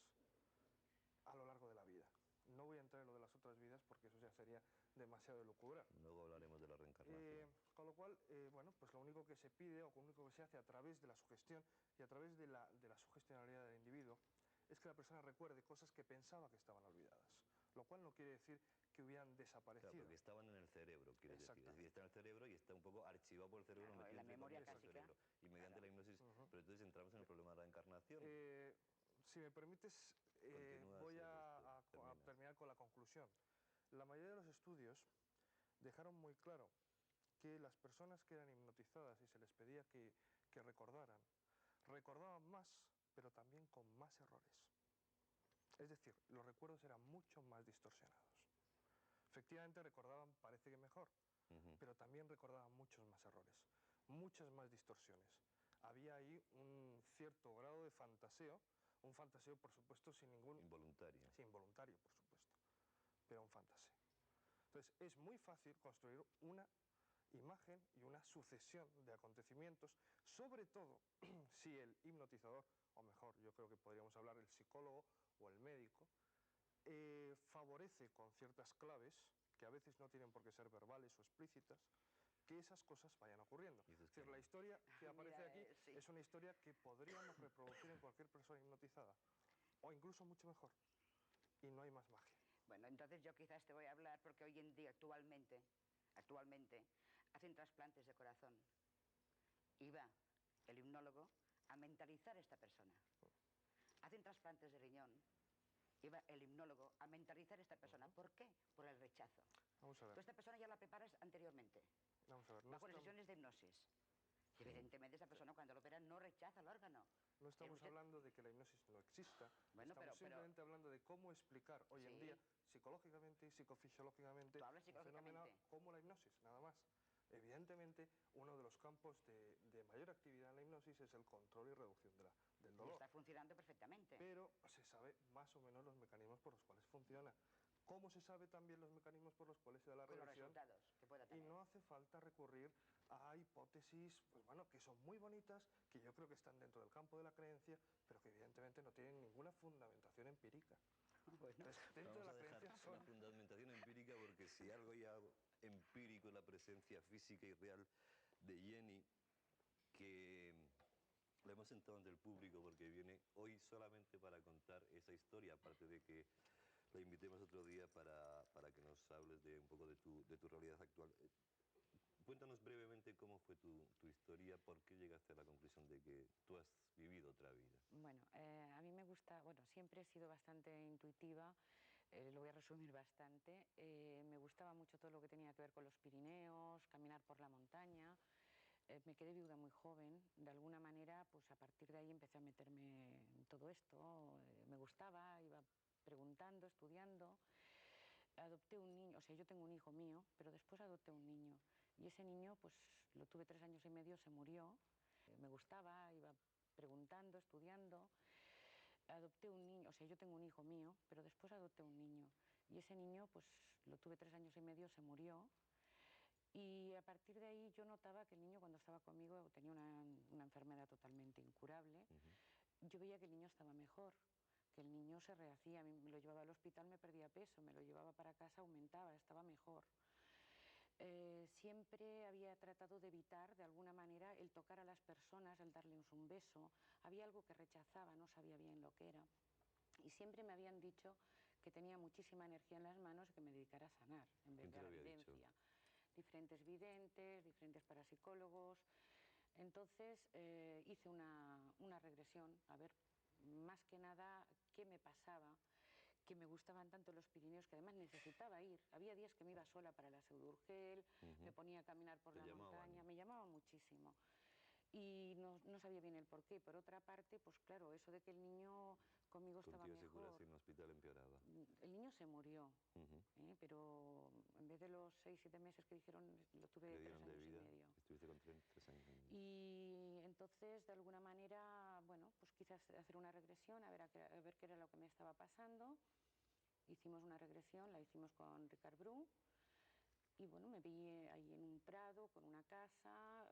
a lo largo de la vida. No voy a entrar en lo de las otras vidas porque eso ya sería demasiado elucubrar. Luego hablaremos de la reencarnación. Con lo cual, bueno, pues lo único que se pide o lo único que se hace a través de la sugestión y a través de la sugestionalidad del individuo es que la persona recuerde cosas que pensaba que estaban olvidadas. Lo cual no quiere decir que hubieran desaparecido. Claro, porque estaban en el cerebro, quiere decir. Es decir, está en el cerebro y está un poco archivado por el cerebro, claro, metido en la entre memoria comillas en el clásica. cerebro. Y mediante la hipnosis, pero entonces entramos en el problema de la encarnación. Si me permites, voy a terminar con la conclusión. La mayoría de los estudios dejaron muy claro que las personas que eran hipnotizadas y se les pedía que recordaran, recordaban más, pero también con más errores. Es decir, los recuerdos eran mucho más distorsionados. Efectivamente recordaban, parece que mejor, pero también recordaban muchos más errores, muchas más distorsiones. Había ahí un cierto grado de fantaseo, un fantaseo por supuesto sin ningún... Involuntario. Sí, involuntario, por supuesto, pero un fantaseo. Entonces es muy fácil construir una imagen y una sucesión de acontecimientos, sobre todo si el hipnotizador, o mejor, yo creo que podríamos hablar el psicólogo o el médico, favorece con ciertas claves, que a veces no tienen por qué ser verbales o explícitas, que esas cosas vayan ocurriendo. Es decir, la historia que aparece aquí sí. es una historia que podríamos reproducir en cualquier persona hipnotizada, o incluso mucho mejor, y no hay más magia. Bueno, entonces yo quizás te voy a hablar porque hoy en día, actualmente, hacen trasplantes de corazón y va el hipnólogo a mentalizar a esta persona. Hacen trasplantes de riñón y va el hipnólogo a mentalizar a esta persona. ¿Por qué? Por el rechazo. Vamos a ver. Tú esta persona ya la preparas anteriormente. Vamos a ver. Bajo las sesiones de hipnosis. Y evidentemente esa persona cuando lo operan no rechaza el órgano. No estamos hablando de que la hipnosis no exista, bueno, estamos simplemente hablando de cómo explicar hoy en día psicológicamente y psicofisiológicamente un fenómeno como la hipnosis, nada más. Evidentemente, uno de los campos de mayor actividad en la hipnosis es el control y reducción del dolor. Y está funcionando perfectamente. Pero se sabe más o menos los mecanismos por los cuales funciona. ¿Cómo se sabe también los mecanismos por los cuales se da la regresión? Con los resultados que pueda tener. Y no hace falta recurrir a hipótesis, pues bueno, que son muy bonitas, que yo creo que están dentro del campo de la creencia, pero que evidentemente no tienen ninguna fundamentación empírica. Bueno, dentro de la creencia la son... fundamentación empírica, porque si algo ya empírico es la presencia física y real de Jenny, que la hemos sentado ante el público porque viene hoy solamente para contar esa historia, aparte de que la invitemos otro día para que nos hables de un poco de tu realidad actual. Cuéntanos brevemente cómo fue tu historia, por qué llegaste a la conclusión de que tú has vivido otra vida. Bueno, a mí me gusta, bueno, siempre he sido bastante intuitiva, lo voy a resumir bastante. Me gustaba mucho todo lo que tenía que ver con los Pirineos, caminar por la montaña. Me quedé viuda muy joven, de alguna manera, pues a partir de ahí empecé a meterme en todo esto. Me gustaba, iba preguntando, estudiando. Adopté un niño, o sea, yo tengo un hijo mío, pero después adopté un niño. Y ese niño, pues lo tuve 3 años y medio, se murió. Me gustaba, iba preguntando, estudiando. Adopté un niño, o sea, yo tengo un hijo mío, pero después adopté un niño. Y ese niño, pues lo tuve 3 años y medio, se murió. Y a partir de ahí yo notaba que el niño cuando estaba conmigo tenía una enfermedad totalmente incurable. Yo veía que el niño estaba mejor, que el niño se rehacía. Me lo llevaba al hospital, me perdía peso, me lo llevaba para casa, aumentaba, estaba mejor. Siempre había tratado de evitar de alguna manera el tocar a las personas, el darles un beso. Había algo que rechazaba, no sabía bien lo que era. Y siempre me habían dicho que tenía muchísima energía en las manos y que me dedicara a sanar en vez de a la evidencia. Diferentes videntes, diferentes parapsicólogos. Entonces hice una regresión, a ver más que nada qué me pasaba, que me gustaban tanto los Pirineos, que además necesitaba ir. Había días que me iba sola para la Seu d'Urgell, me ponía a caminar por la montaña, me llamaban muchísimo. Y no sabía bien el porqué. Por otra parte, pues claro, eso de que el niño conmigo estaba mejor. Contigo seguro si en un hospital empeoraba. El niño se murió, pero en vez de los 6-7 meses que dijeron, lo tuve 3 años y medio. Estuviste con 3 años y medio. Y entonces, de alguna manera, bueno, pues quizás hacer una regresión, a ver qué era lo que me estaba pasando. Hicimos una regresión, la hicimos con Ricard Bru. Y bueno, me vi ahí en un prado, con una casa,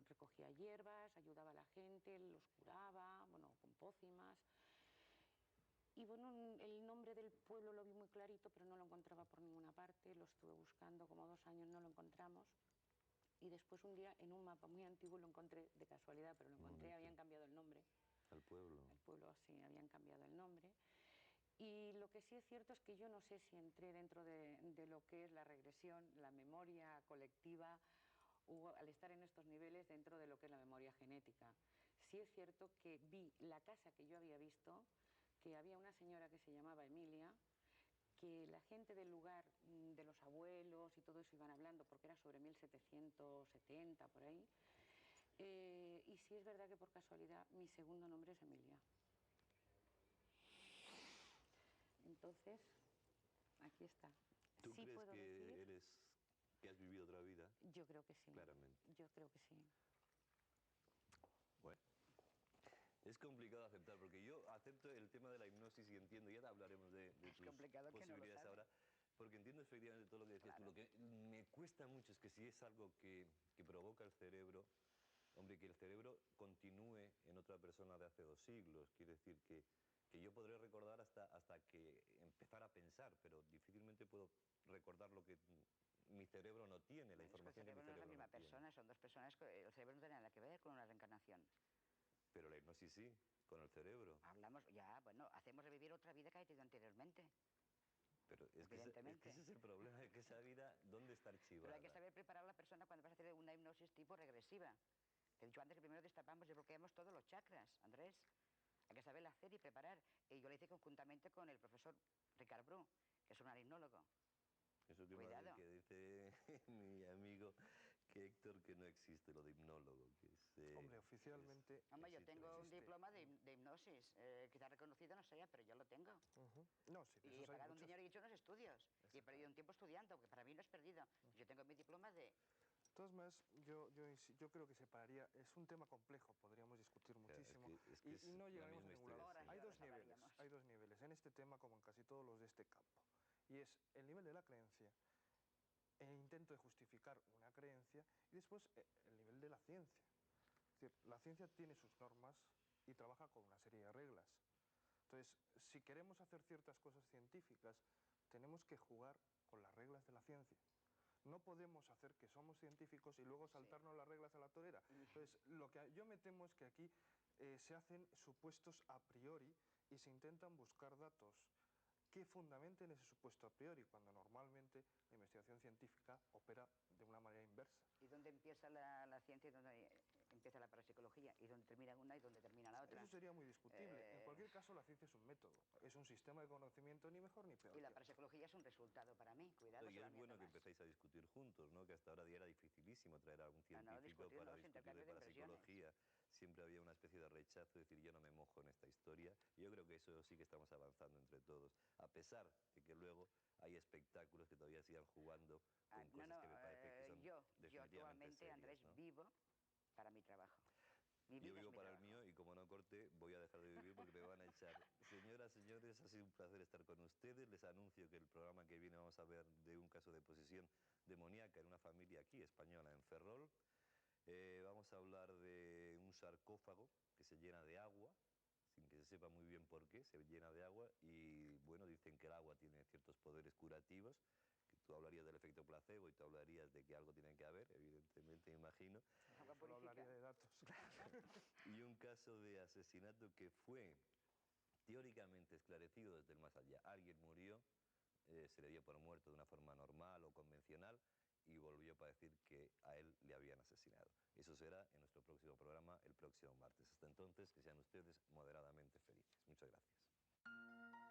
recogía hierbas, ayudaba a la gente, los curaba, bueno, con pócimas. Y bueno, el nombre del pueblo lo vi muy clarito, pero no lo encontraba por ninguna parte. Lo estuve buscando como 2 años, no lo encontramos. Y después un día, en un mapa muy antiguo, lo encontré de casualidad, pero lo encontré, habían cambiado el nombre. ¿Al pueblo? El pueblo, sí, habían cambiado el nombre. Y lo que sí es cierto es que yo no sé si entré dentro de lo que es la regresión, la memoria colectiva, o al estar en estos niveles dentro de lo que es la memoria genética. Sí es cierto que vi la casa que yo había visto, que había una señora que se llamaba Emilia, que la gente del lugar, de los abuelos y todo eso iban hablando, porque era sobre 1770, por ahí. Y sí es verdad que por casualidad mi segundo nombre es Emilia. Entonces, aquí está. ¿Tú sí crees puedo que decir, que has vivido otra vida? Yo creo que sí. Claramente. Yo creo que sí. Bueno, es complicado aceptar, porque yo acepto el tema de la hipnosis y entiendo, ya hablaremos de tus posibilidades ahora, Porque entiendo efectivamente todo lo que decías tú. Lo que me cuesta mucho es que si es algo que provoca el cerebro, hombre, que el cerebro continúe en otra persona de hace 2 siglos. Quiere decir que yo podré recordar hasta que empezar a pensar, pero difícilmente puedo recordar lo que mi cerebro no tiene, la información que mi cerebro no tiene. No es la misma persona, son dos personas, el cerebro no tiene nada que ver con una reencarnación. Pero la hipnosis sí, con el cerebro. Hablamos, ya, bueno, hacemos revivir otra vida que ha tenido anteriormente. Pero es que ese es el problema, es que esa vida, ¿dónde está archivada? Pero hay que saber preparar a la persona cuando vas a hacer una hipnosis tipo regresiva. Te he dicho antes que primero destapamos y bloqueamos todos los chakras, Andrés. Hay que saberla hacer y preparar. Y yo lo hice conjuntamente con el profesor Ricard Bru, que es un aritnólogo. Eso que dice mi amigo que Héctor, que no existe lo de hipnólogo. Que es, hombre, oficialmente... Hombre, yo tengo un diploma de hipnosis, que está reconocido, no sé, pero yo lo tengo. No, sí, y he pagado un dinero y he hecho unos estudios. Y he perdido un tiempo estudiando, porque para mí no es perdido. Yo tengo mi diploma de... De todas maneras, yo creo que separaría, es un tema complejo, podríamos discutir muchísimo, y no llegaremos a ningún lado. Hay dos niveles en este tema, como en casi todos los de este campo, y es el nivel de la creencia, el intento de justificar una creencia, y después el nivel de la ciencia. Es decir, la ciencia tiene sus normas y trabaja con una serie de reglas. Entonces, si queremos hacer ciertas cosas científicas, tenemos que jugar con las reglas de la ciencia. No podemos hacer que somos científicos y luego saltarnos las reglas a la torera. Entonces, lo que yo me temo es que aquí se hacen supuestos a priori y se intentan buscar datos que fundamenten ese supuesto a priori, cuando normalmente la investigación científica opera de una manera inversa. ¿Y dónde empieza la ciencia y dónde empieza la parapsicología? ¿Y dónde termina una y dónde termina la otra? Eso sería muy discutible. En cualquier caso, la ciencia es un método, es un sistema de conocimiento ni mejor ni peor. Y la parapsicología es un resultado para mí, cuidado. Y es bueno que empecéis a discutir juntos, ¿no? Que hasta ahora ya era dificilísimo traer a algún científico para discutir de parapsicología. Siempre había una especie de rechazo, decir, yo no me mojo en esta historia. Y yo creo que eso sí que estamos avanzando entre todos, a pesar de que luego hay espectáculos que todavía sigan jugando con cosas que me parece que son yo definitivamente actualmente, serias, Andrés, ¿no? vivo para mi trabajo. Yo vivo para el mío y como no corte voy a dejar de vivir porque me van a echar. Señoras, señores, ha sido un placer estar con ustedes. Les anuncio que el programa que viene vamos a ver de un caso de posesión demoníaca en una familia aquí española, en Ferrol. Vamos a hablar de un sarcófago que se llena de agua, sin que se sepa muy bien por qué, se llena de agua y bueno, dicen que el agua tiene ciertos poderes curativos. Que tú hablarías del efecto placebo y tú hablarías de que algo tiene que haber, evidentemente, imagino. Solo hablaría de datos. Y un caso de asesinato que fue teóricamente esclarecido desde el más allá. Alguien murió, se le dio por muerto de una forma normal o convencional y volvió para decir que a él le habían asesinado. Eso será en nuestro próximo programa el próximo martes. Hasta entonces, que sean ustedes moderadamente felices. Muchas gracias.